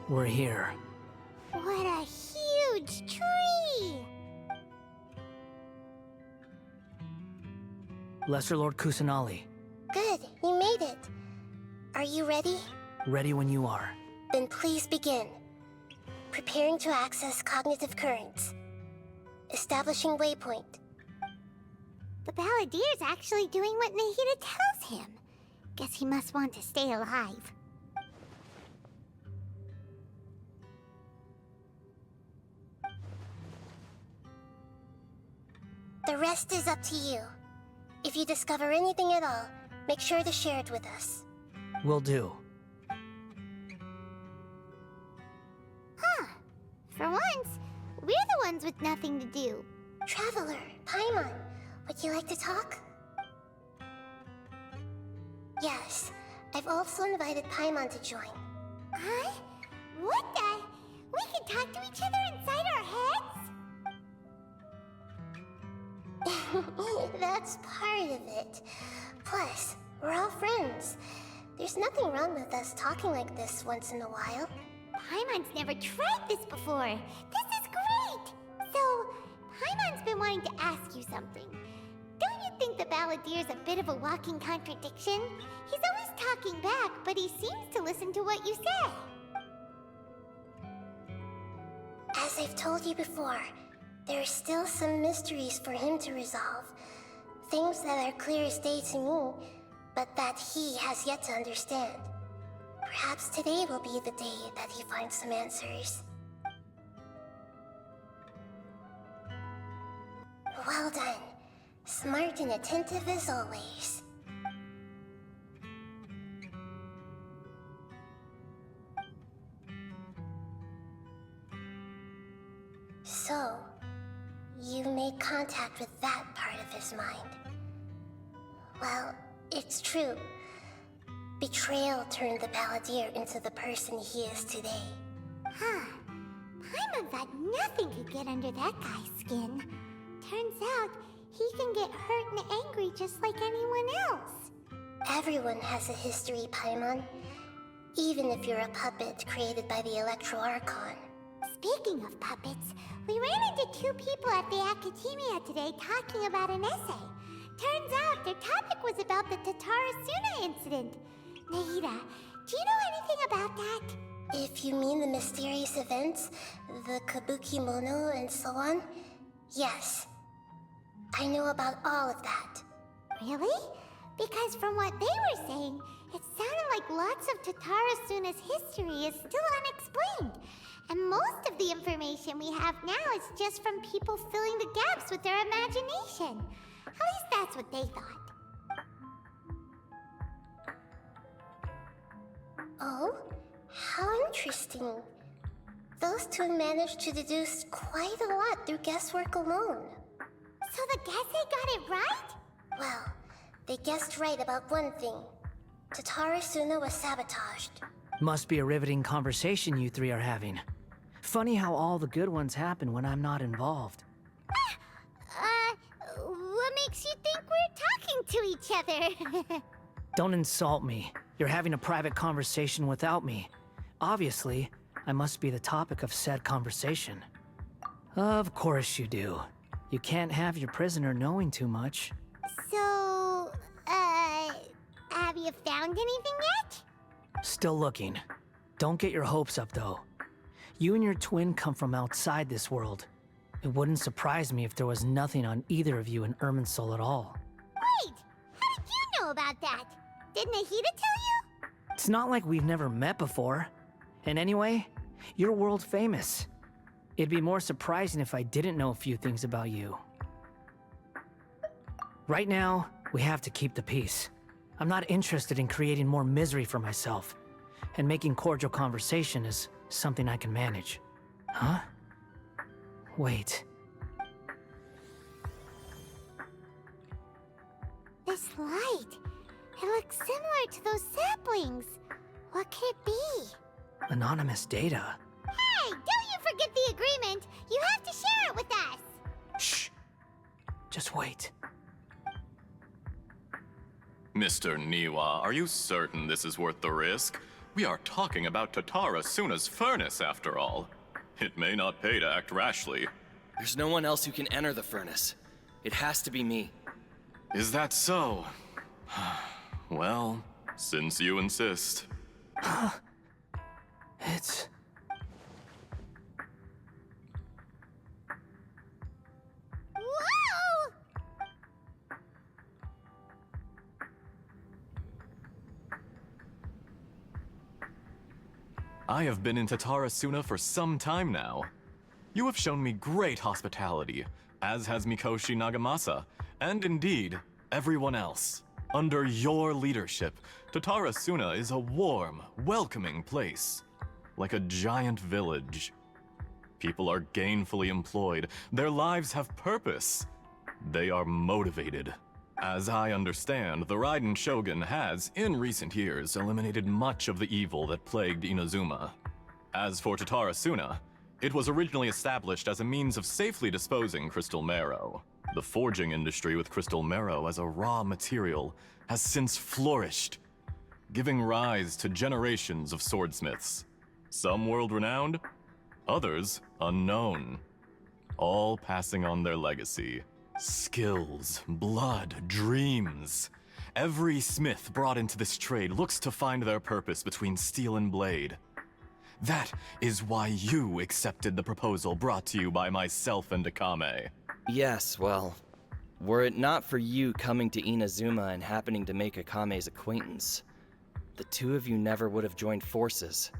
We're here. What a huge tree! Lesser Lord Kusanali, Good, you made it. Are you ready? ready when you are. Then please begin. Preparing to access cognitive currents. Establishing waypoint. The Balladier's actually doing what Nahida tells him. Guess he must want to stay alive. The rest is up to you. If you discover anything at all, make sure to share it with us. Will do. Huh. For once, we're the ones with nothing to do. Traveler, Paimon, Would you like to talk? Yes, I've also invited Paimon to join. Huh? What the? We can talk to each other inside our heads? That's part of it. Plus, we're all friends. There's nothing wrong with us talking like this once in a while. Paimon's never tried this before. This is great! So, Paimon's been wanting to ask you something. Don't you think the Balladeer's a bit of a walking contradiction? He's always talking back, but he seems to listen to what you say. As I've told you before, there are still some mysteries for him to resolve. Things that are clear as day to me, but that he has yet to understand. Perhaps today will be the day that he finds some answers. Well done. Smart and attentive as always. So, you made contact with that part of his mind. Well, it's true. Betrayal turned the Balladeer into the person he is today. Huh. Paimon thought nothing could get under that guy's skin. Turns out, he can get hurt and angry just like anyone else. Everyone has a history, Paimon. Even if you're a puppet created by the Electro Archon. Speaking of puppets, we ran into two people at the Academia today talking about an essay. Turns out their topic was about the Tatarasuna incident. Nahida, do you know anything about that? If you mean the mysterious events, the Kabuki Mono and so on, yes. I know about all of that. Really? Because from what they were saying, it sounded like lots of Tatarasuna's history is still unexplained. And most of the information we have now is just from people filling the gaps with their imagination. At least that's what they thought. Oh? How interesting. Those two managed to deduce quite a lot through guesswork alone. So the Gese got it right? Well, they guessed right about one thing. Tatarasuna was sabotaged. Must be a riveting conversation you three are having. Funny how all the good ones happen when I'm not involved. What makes you think we're talking to each other? Don't insult me. You're having a private conversation without me. Obviously, I must be the topic of said conversation. Of course you do. You can't have your prisoner knowing too much. So, have you found anything yet? Still looking. Don't get your hopes up, though. You and your twin come from outside this world. It wouldn't surprise me if there was nothing on either of you in Irminsul at all. Wait! How did you know about that? Did Nahida tell you? It's not like we've never met before. And anyway, you're world famous. It'd be more surprising if I didn't know a few things about you. Right now, we have to keep the peace. I'm not interested in creating more misery for myself. And making cordial conversation is something I can manage. Huh? Wait. This light. It looks similar to those saplings. What could it be? Anonymous data. Hey, don't you forget the agreement. You have to share it with us. Shh. Just wait. Mr. Niwa, are you certain this is worth the risk? We are talking about Tatarasuna's furnace, after all. It may not pay to act rashly. There's no one else who can enter the furnace. It has to be me. Is that so? Well, since you insist. It's... Whoa! I have been in Tatarasuna for some time now. You have shown me great hospitality, as has Mikoshi Nagamasa, and indeed, everyone else. Under your leadership, Tatarasuna is a warm, welcoming place. Like a giant village. People are gainfully employed, their lives have purpose. They are motivated. As I understand, the Raiden Shogun has, in recent years, eliminated much of the evil that plagued Inazuma. As for Tatara Suna, it was originally established as a means of safely disposing crystal marrow. The forging industry with crystal marrow as a raw material has since flourished, giving rise to generations of swordsmiths. Some world-renowned, others unknown, all passing on their legacy. Skills, blood, dreams. Every smith brought into this trade looks to find their purpose between steel and blade. That is why you accepted the proposal brought to you by myself and Akame. Yes, well, were it not for you coming to Inazuma and happening to make Akame's acquaintance, the two of you never would have joined forces.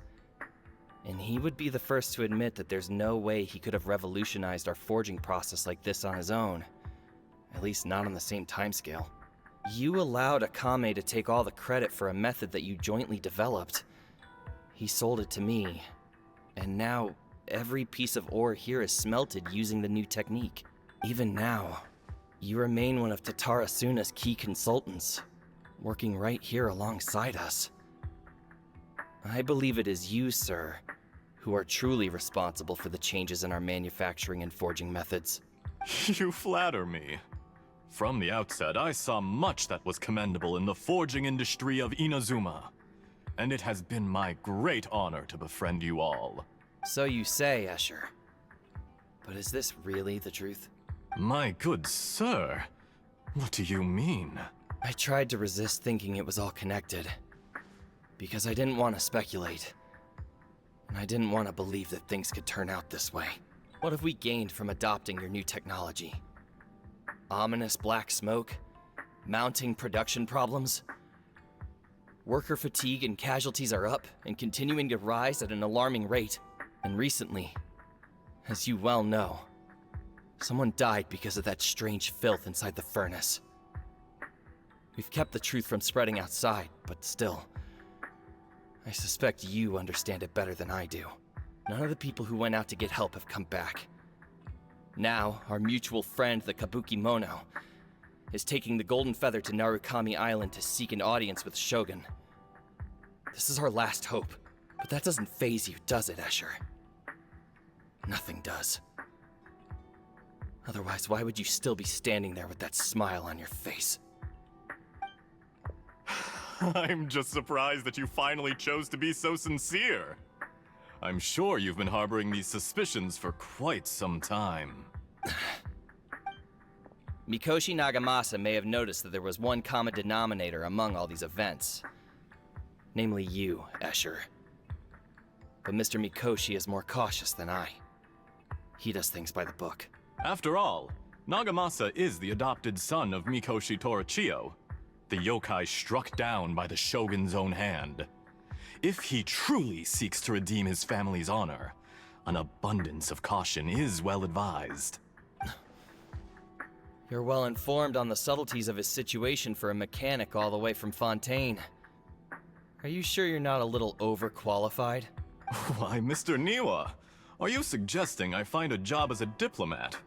And he would be the first to admit that there's no way he could have revolutionized our forging process like this on his own. At least not on the same timescale. You allowed Akame to take all the credit for a method that you jointly developed. He sold it to me, and now every piece of ore here is smelted using the new technique. Even now, you remain one of Tatara Suna's key consultants, working right here alongside us. I believe it is you, sir, who are truly responsible for the changes in our manufacturing and forging methods. You flatter me. From the outset, I saw much that was commendable in the forging industry of Inazuma, and it has been my great honor to befriend you all. So you say, Escher. But is this really the truth? My good sir, what do you mean? I tried to resist thinking it was all connected, because I didn't want to speculate, and I didn't want to believe that things could turn out this way. What have we gained from adopting your new technology? Ominous black smoke? Mounting production problems? Worker fatigue and casualties are up and continuing to rise at an alarming rate. And recently, as you well know, someone died because of that strange filth inside the furnace. We've kept the truth from spreading outside, but still, I suspect you understand it better than I do. None of the people who went out to get help have come back. Now, our mutual friend, the Kabuki Mono, is taking the Golden Feather to Narukami Island to seek an audience with Shogun. This is our last hope, but that doesn't faze you, does it, Escher? Nothing does. Otherwise, why would you still be standing there with that smile on your face? I'm just surprised that you finally chose to be so sincere. I'm sure you've been harboring these suspicions for quite some time. Mikoshi Nagamasa may have noticed that there was one common denominator among all these events. Namely you, Escher. But Mr. Mikoshi is more cautious than I. He does things by the book. After all, Nagamasa is the adopted son of Mikoshi Torichio, the yokai struck down by the Shogun's own hand. If he truly seeks to redeem his family's honor, an abundance of caution is well advised. You're well informed on the subtleties of his situation for a mechanic all the way from Fontaine. Are you sure you're not a little overqualified? Why, Mr. Niwa, are you suggesting I find a job as a diplomat?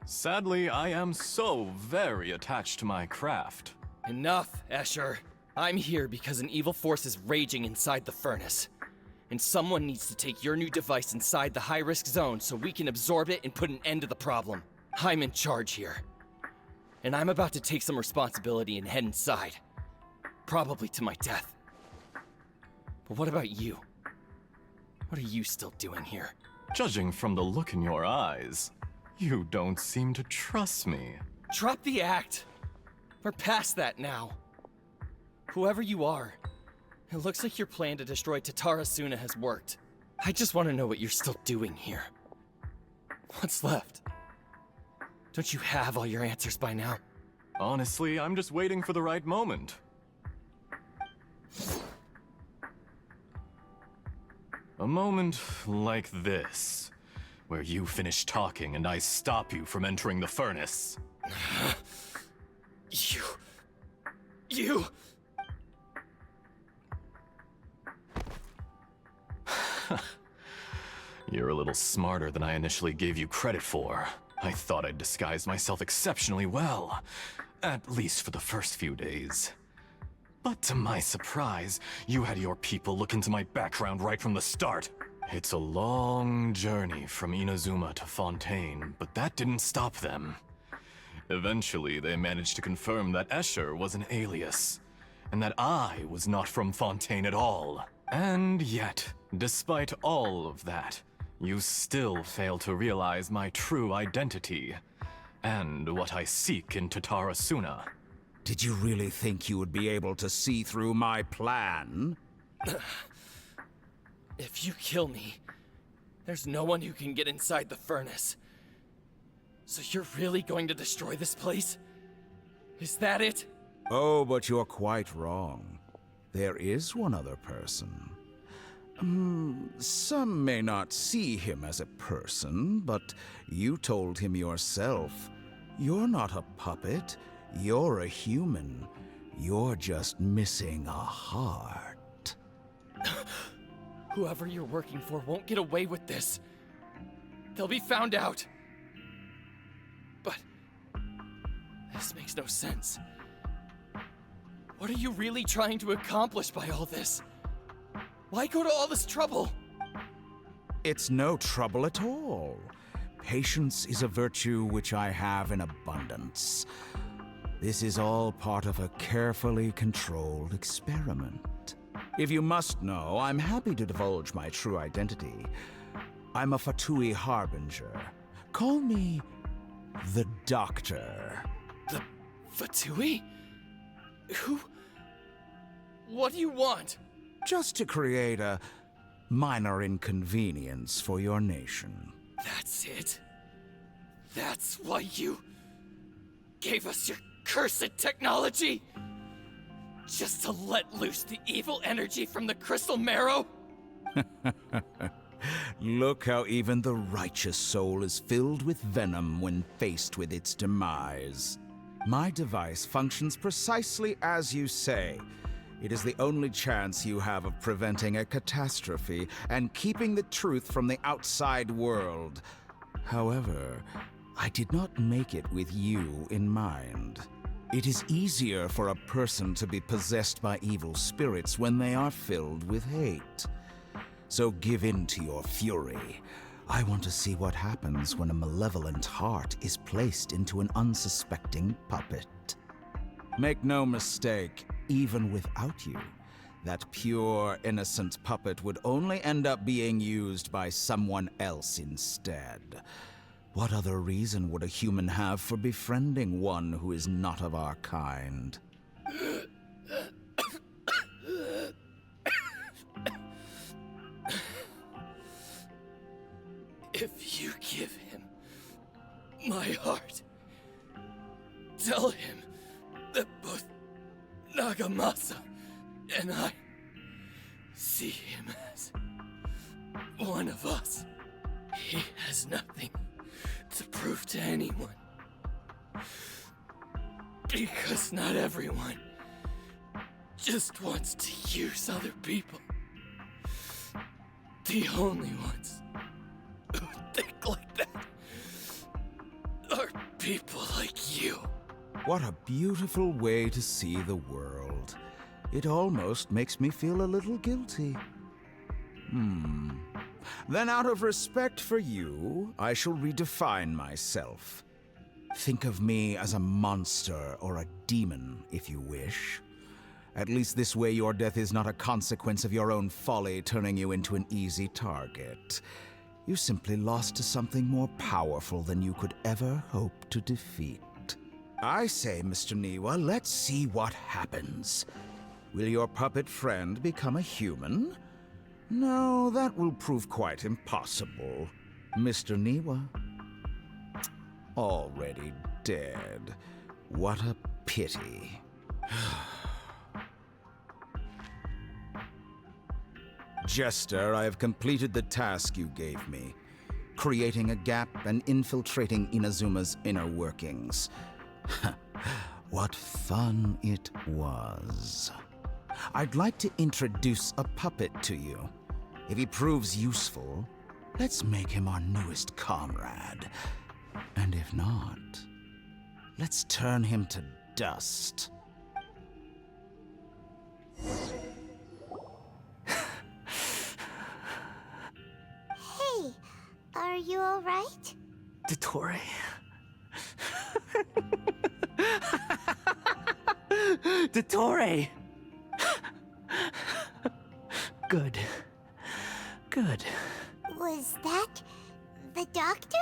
Sadly, I am so very attached to my craft. Enough, Escher. I'm here because an evil force is raging inside the furnace. And someone needs to take your new device inside the high-risk zone so we can absorb it and put an end to the problem. I'm in charge here. And I'm about to take some responsibility and head inside. Probably to my death. But what about you? What are you still doing here? Judging from the look in your eyes, you don't seem to trust me. Drop the act! We're past that now. Whoever you are, it looks like your plan to destroy Tatara Suna has worked. I just want to know what you're still doing here. What's left? Don't you have all your answers by now? Honestly, I'm just waiting for the right moment. A moment like this, where you finish talking and I stop you from entering the furnace. You... You're a little smarter than I initially gave you credit for. I thought I'd disguised myself exceptionally well, at least for the first few days. But to my surprise, you had your people look into my background right from the start. It's a long journey from Inazuma to Fontaine, but that didn't stop them. Eventually, they managed to confirm that Escher was an alias, and that I was not from Fontaine at all. And yet, despite all of that, you still fail to realize my true identity, and what I seek in Tatarasuna. Did you really think you would be able to see through my plan? If you kill me, there's no one who can get inside the furnace. So you're really going to destroy this place? Is that it? Oh, but you're quite wrong. There is one other person. Some may not see him as a person, but you told him yourself. You're not a puppet. You're a human. You're just missing a heart. Whoever you're working for won't get away with this. They'll be found out. But this makes no sense. What are you really trying to accomplish by all this? Why go to all this trouble? It's no trouble at all. Patience is a virtue which I have in abundance. This is all part of a carefully controlled experiment. If you must know, I'm happy to divulge my true identity. I'm a Fatui Harbinger. Call me the Doctor. The Fatui? Who? What do you want? Just to create a minor inconvenience for your nation. That's it? That's why you gave us your cursed technology? Just to let loose the evil energy from the crystal marrow? Look how even the righteous soul is filled with venom when faced with its demise. My device functions precisely as you say. It is the only chance you have of preventing a catastrophe and keeping the truth from the outside world. However, I did not make it with you in mind. It is easier for a person to be possessed by evil spirits when they are filled with hate. So give in to your fury. I want to see what happens when a malevolent heart is placed into an unsuspecting puppet. Make no mistake, even without you, that pure, innocent puppet would only end up being used by someone else instead. What other reason would a human have for befriending one who is not of our kind? If you give him my heart, tell him that both Nagamasa and I see him as one of us. He has nothing to prove to anyone. Because not everyone just wants to use other people. The only ones who think like that are people like you. What a beautiful way to see the world. It almost makes me feel a little guilty. Then out of respect for you, I shall redefine myself. Think of me as a monster or a demon, if you wish. At least this way your death is not a consequence of your own folly turning you into an easy target. You simply lost to something more powerful than you could ever hope to defeat. I say, Mr. Niwa, let's see what happens. Will your puppet friend become a human? No, that will prove quite impossible. Mr. Niwa, already dead. What a pity. Jester, I have completed the task you gave me, creating a gap and infiltrating Inazuma's inner workings. What fun it was. I'd like to introduce a puppet to you. If he proves useful, let's make him our newest comrade. And if not, let's turn him to dust. Hey, are you alright? Dottore. Dottore! Good. Good. Was that the doctor?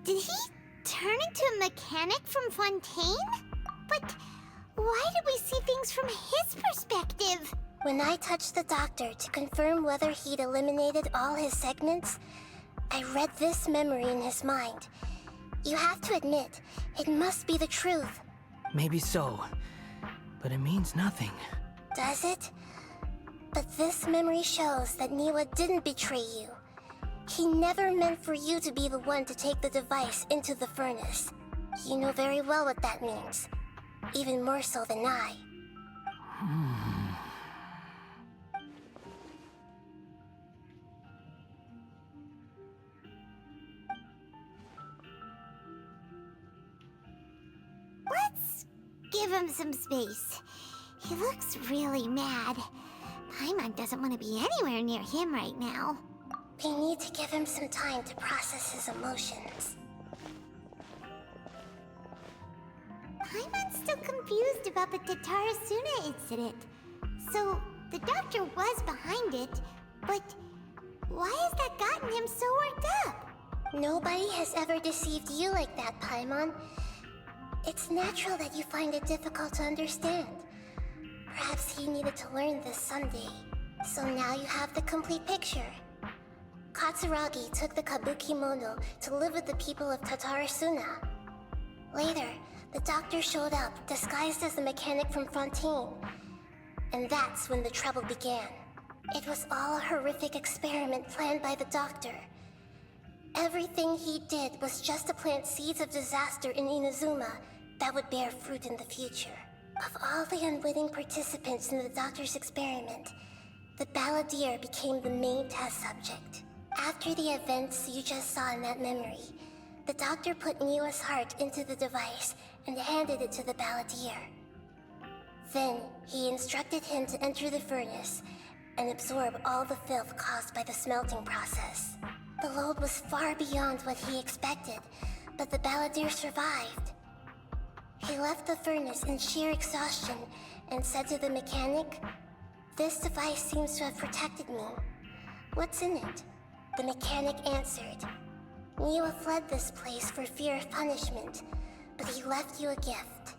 Did he turn into a mechanic from Fontaine? But why did we see things from his perspective? When I touched the doctor to confirm whether he'd eliminated all his segments, I read this memory in his mind. You have to admit, it must be the truth. Maybe so, but it means nothing. Does it? But this memory shows that Niwa didn't betray you. He never meant for you to be the one to take the device into the furnace. You know very well what that means. Even more so than I. Let's give him some space. He looks really mad. Paimon doesn't want to be anywhere near him right now. We need to give him some time to process his emotions. Paimon's still confused about the Tatarasuna incident. So, the doctor was behind it, but why has that gotten him so worked up? Nobody has ever deceived you like that, Paimon. It's natural that you find it difficult to understand. Perhaps he needed to learn this someday. So now you have the complete picture. Katsuragi took the Kabuki Mono to live with the people of Tatarasuna. Later, the doctor showed up, disguised as the mechanic from Fontaine. And that's when the trouble began. It was all a horrific experiment planned by the doctor. Everything he did was just to plant seeds of disaster in Inazuma that would bear fruit in the future. Of all the unwitting participants in the doctor's experiment, the balladeer became the main test subject. After the events you just saw in that memory, the doctor put Niwa's heart into the device and handed it to the balladeer. Then, he instructed him to enter the furnace and absorb all the filth caused by the smelting process. The load was far beyond what he expected, but the balladeer survived. He left the furnace in sheer exhaustion and said to the mechanic, "This device seems to have protected me. What's in it?" The mechanic answered, "Niwa fled this place for fear of punishment, but he left you a gift.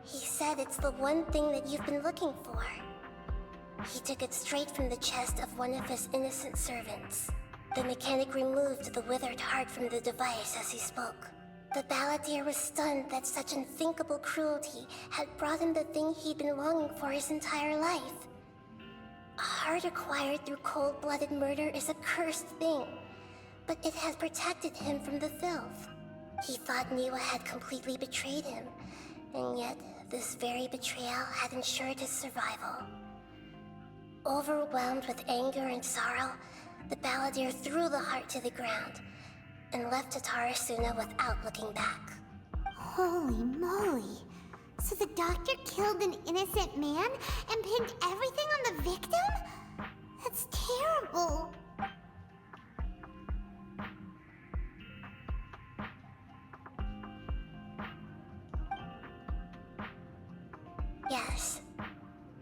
He said it's the one thing that you've been looking for." He took it straight from the chest of one of his innocent servants. The mechanic removed the withered heart from the device as he spoke. The balladeer was stunned that such unthinkable cruelty had brought him the thing he'd been longing for his entire life. A heart acquired through cold-blooded murder is a cursed thing, but it had protected him from the filth. He thought Niwa had completely betrayed him, and yet this very betrayal had ensured his survival. Overwhelmed with anger and sorrow, the balladeer threw the heart to the ground and left Tatarasuna without looking back. Holy moly. So the doctor killed an innocent man and pinned everything on the victim? That's terrible. Yes.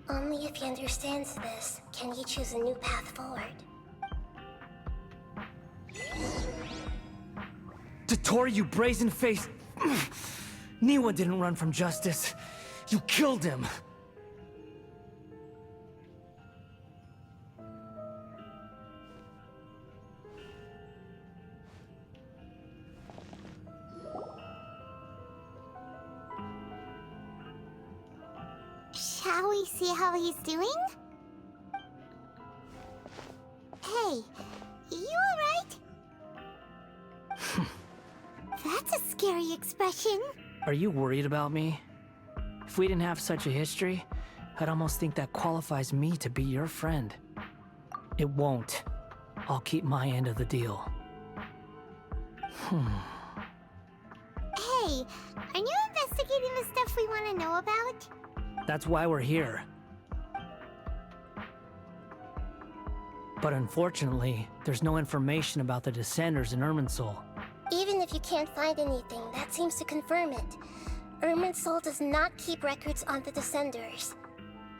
Only if he understands this can he choose a new path forward. Dottore, you brazen-faced... Niwa didn't run from justice. You killed him. Shall we see how he's doing? Hey, you alright? That's a scary expression. Are you worried about me? If we didn't have such a history, I'd almost think that qualifies me to be your friend. It won't. I'll keep my end of the deal. we want to know about? That's why we're here. But unfortunately, there's no information about the Descenders in Irminsul. Even if you can't find anything, that seems to confirm it. Irminsul does not keep records on the Descenders.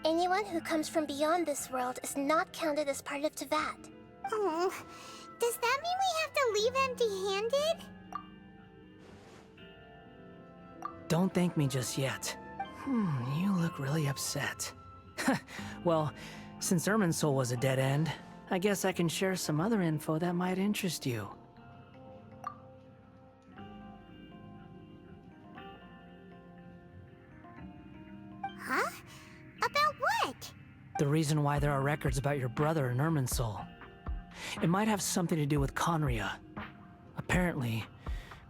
Anyone who comes from beyond this world is not counted as part of Teyvat. Oh, does that mean we have to leave empty-handed? Don't thank me just yet. You look really upset. Well, since Irminsul was a dead end, I guess I can share some other info that might interest you. Huh? About what? The reason why there are records about your brother in Irminsul. It might have something to do with Conria. Apparently,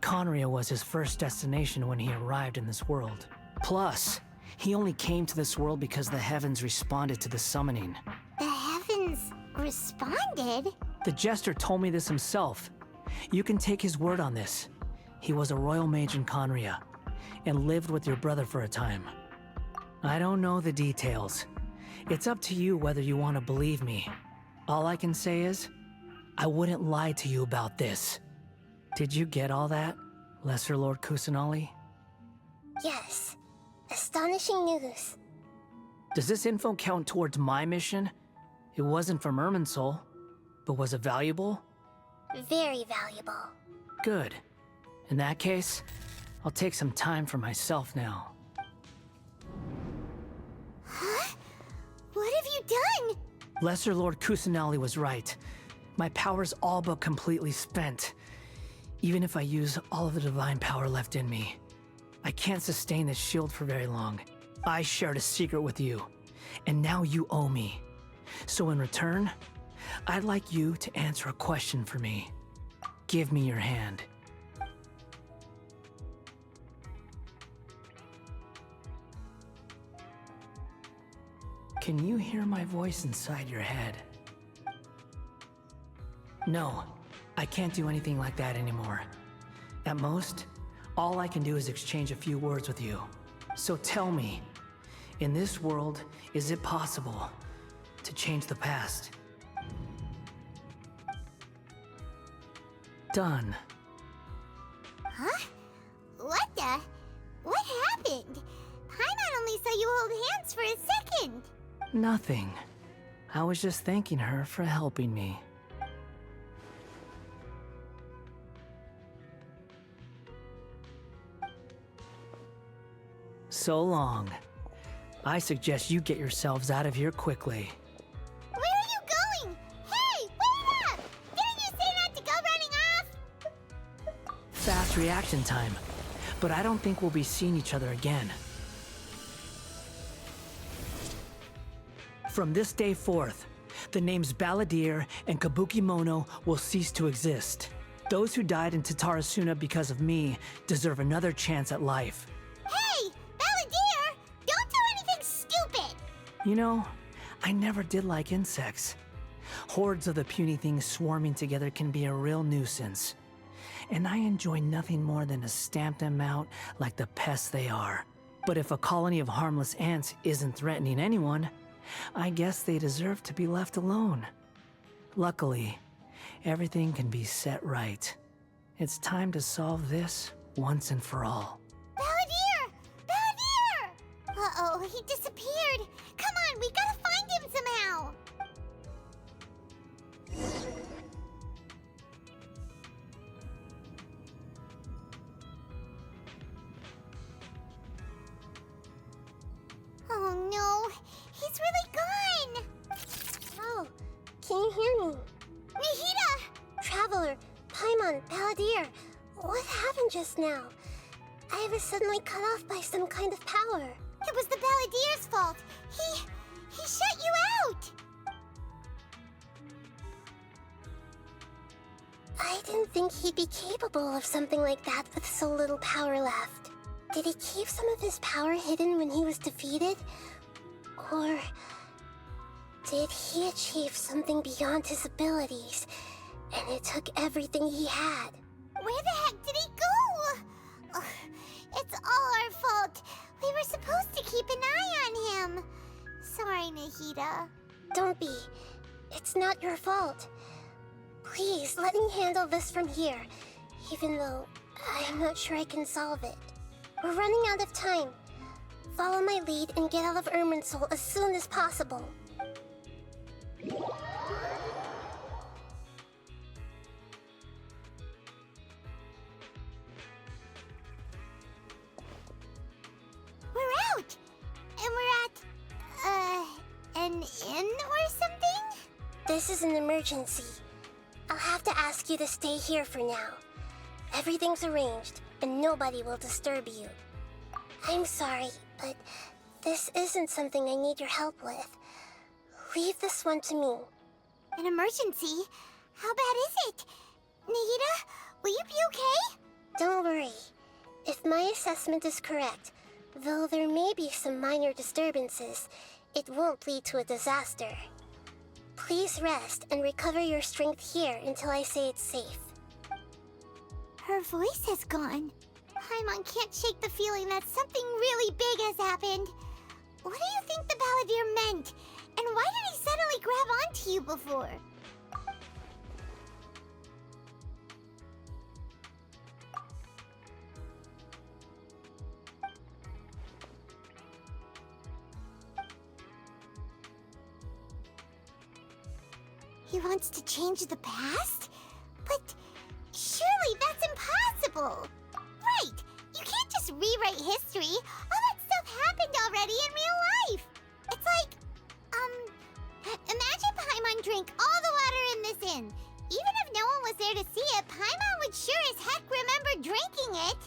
Conria was his first destination when he arrived in this world. Plus, he only came to this world because the heavens responded to the summoning. The heavens responded? The Jester told me this himself. You can take his word on this. He was a royal mage in Conria, and lived with your brother for a time. I don't know the details. It's up to you whether you want to believe me. All I can say is, I wouldn't lie to you about this. Did you get all that, Lesser Lord Kusanali? Yes. Astonishing news. Does this info count towards my mission? It wasn't from Irminsul, but was it valuable? Very valuable. Good. In that case, I'll take some time for myself now. Huh? What have you done? Lesser Lord Kusanali was right. My power's all but completely spent. Even if I use all of the divine power left in me, I can't sustain this shield for very long. I shared a secret with you, and now you owe me. So in return, I'd like you to answer a question for me. Give me your hand. Can you hear my voice inside your head? No, I can't do anything like that anymore. At most, all I can do is exchange a few words with you. So tell me, in this world, is it possible to change the past? Done. Huh? What the? What happened? Paimon only saw you hold hands for a second. Nothing. I was just thanking her for helping me. So long. I suggest you get yourselves out of here quickly. Where are you going? Hey, wait up! Didn't you say not to go running off? Fast reaction time. But I don't think we'll be seeing each other again. From this day forth, the names Balladeer and Kabukimono will cease to exist. Those who died in Tatarasuna because of me deserve another chance at life. Hey, Balladeer! Don't do anything stupid! You know, I never did like insects. Hordes of the puny things swarming together can be a real nuisance. And I enjoy nothing more than to stamp them out like the pests they are. But if a colony of harmless ants isn't threatening anyone, I guess they deserve to be left alone. Luckily, everything can be set right. It's time to solve this once and for all. Balladeer! Balladeer! Uh-oh, he disappeared. Come on, we gotta find him somehow. Oh no, he's really gone. Oh, can you hear me? Nahida! Traveler, Paimon, Balladeer, what happened just now? I was suddenly cut off by some kind of power. It was the Balladeer's fault. He shut you out. I didn't think he'd be capable of something like that with so little power left. Did he keep some of his power hidden when he was defeated? Or did he achieve something beyond his abilities, and it took everything he had? Where the heck did he go? Ugh, it's all our fault. We were supposed to keep an eye on him. Sorry, Nahida. Don't be. It's not your fault. Please, let me handle this from here, even though I'm not sure I can solve it. We're running out of time. Follow my lead and get out of Irminsul as soon as possible. We're out! And we're at, an inn or something? This is an emergency. I'll have to ask you to stay here for now. Everything's arranged, and nobody will disturb you. I'm sorry, but this isn't something I need your help with. Leave this one to me. An emergency? How bad is it? Nahida, will you be okay? Don't worry. If my assessment is correct, though there may be some minor disturbances, it won't lead to a disaster. Please rest and recover your strength here until I say it's safe. Her voice has gone. Paimon can't shake the feeling that something really big has happened. What do you think the Balladeer meant? And why did he suddenly grab onto you before? He wants to change the past? But surely that's impossible! Right! You can't just rewrite history! All that stuff happened already in real life! It's like, imagine Paimon drank all the water in this inn. Even if no one was there to see it, Paimon would sure as heck remember drinking it.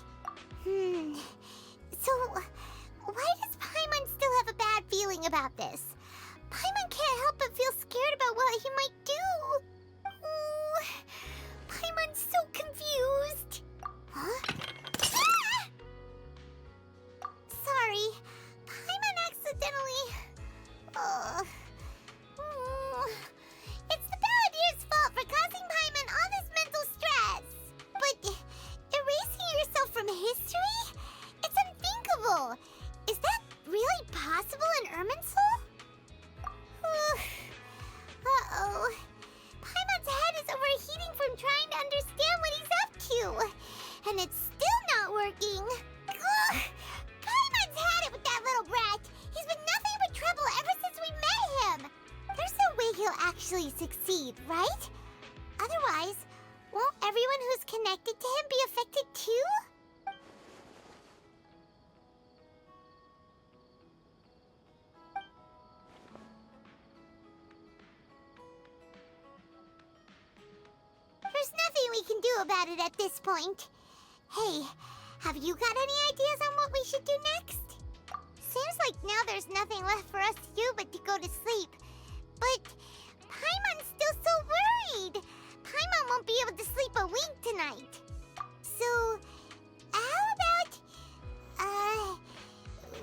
So, why does Paimon still have a bad feeling about this? Paimon can't help but feel scared about what he might do. Ooh, Paimon's so confused. Huh? Ah! Sorry, Paimon accidentally... It's the Balladeer's fault for causing Paimon all this mental stress. But erasing yourself from history? It's unthinkable. Is that really possible in Irminsul? Uh-oh. Paimon's head is overheating from trying to understand what he's up to. And it's still not working. Ugh. Paimon's had it with that little brat. He's been nothing but trouble ever since we met him. There's no way he'll actually succeed, right? Otherwise, won't everyone who's connected to him be affected too? There's nothing we can do about it at this point. Hey, have you got any ideas on what we should do next? Seems like now there's nothing left for us to do but to go to sleep. But Paimon's still so worried. Paimon won't be able to sleep a wink tonight. So, how about,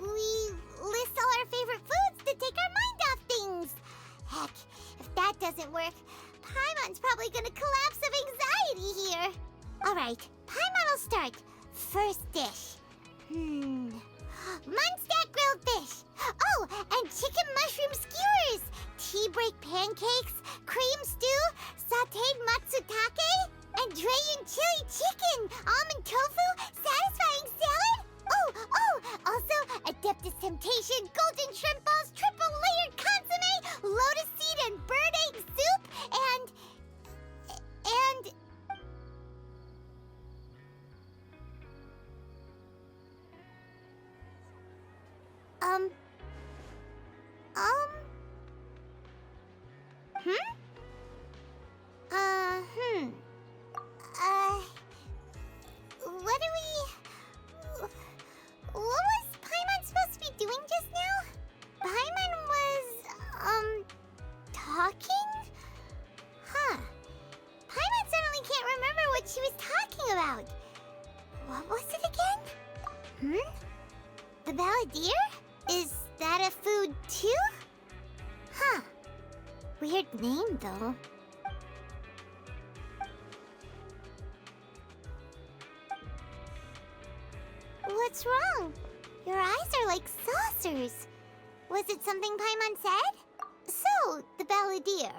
we list all our favorite foods to take our mind off things? Heck, if that doesn't work, Paimon's probably gonna collapse of anxiety here. Alright, Paimon will start. First dish. Munstack grilled fish. Oh, and chicken mushroom skewers. Tea break pancakes, cream stew, sauteed matsutake, and Dragon chili chicken, almond tofu, satisfying salad. Oh, also Adeptus Temptation, golden shrimp balls, triple layered consomme, lotus seed and bird egg soup, and what was Paimon supposed to be doing just now? Paimon was, talking? Huh. Paimon suddenly can't remember what she was talking about. What was it again? The Balladeer? Is that a food too? Huh. Weird name, though. What's wrong? Your eyes are like saucers. Was it something Paimon said? So, the Balladeer.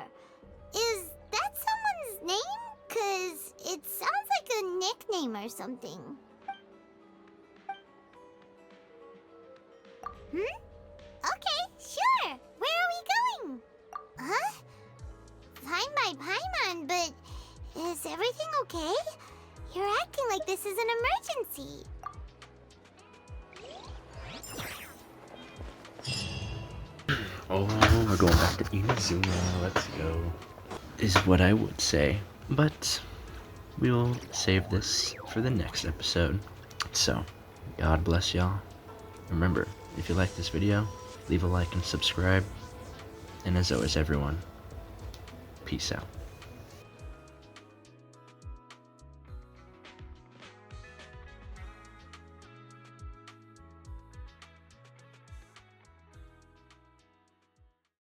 Is that someone's name? 'Cause it sounds like a nickname or something. Okay, sure. Where are we going? Huh? Fine by Paimon, but is everything okay? You're acting like this is an emergency. Oh, we're going back to Inazuma. Let's go. Is what I would say. But we'll save this for the next episode. So, God bless y'all. Remember, if you like this video, leave a like and subscribe. And as always, everyone, peace out.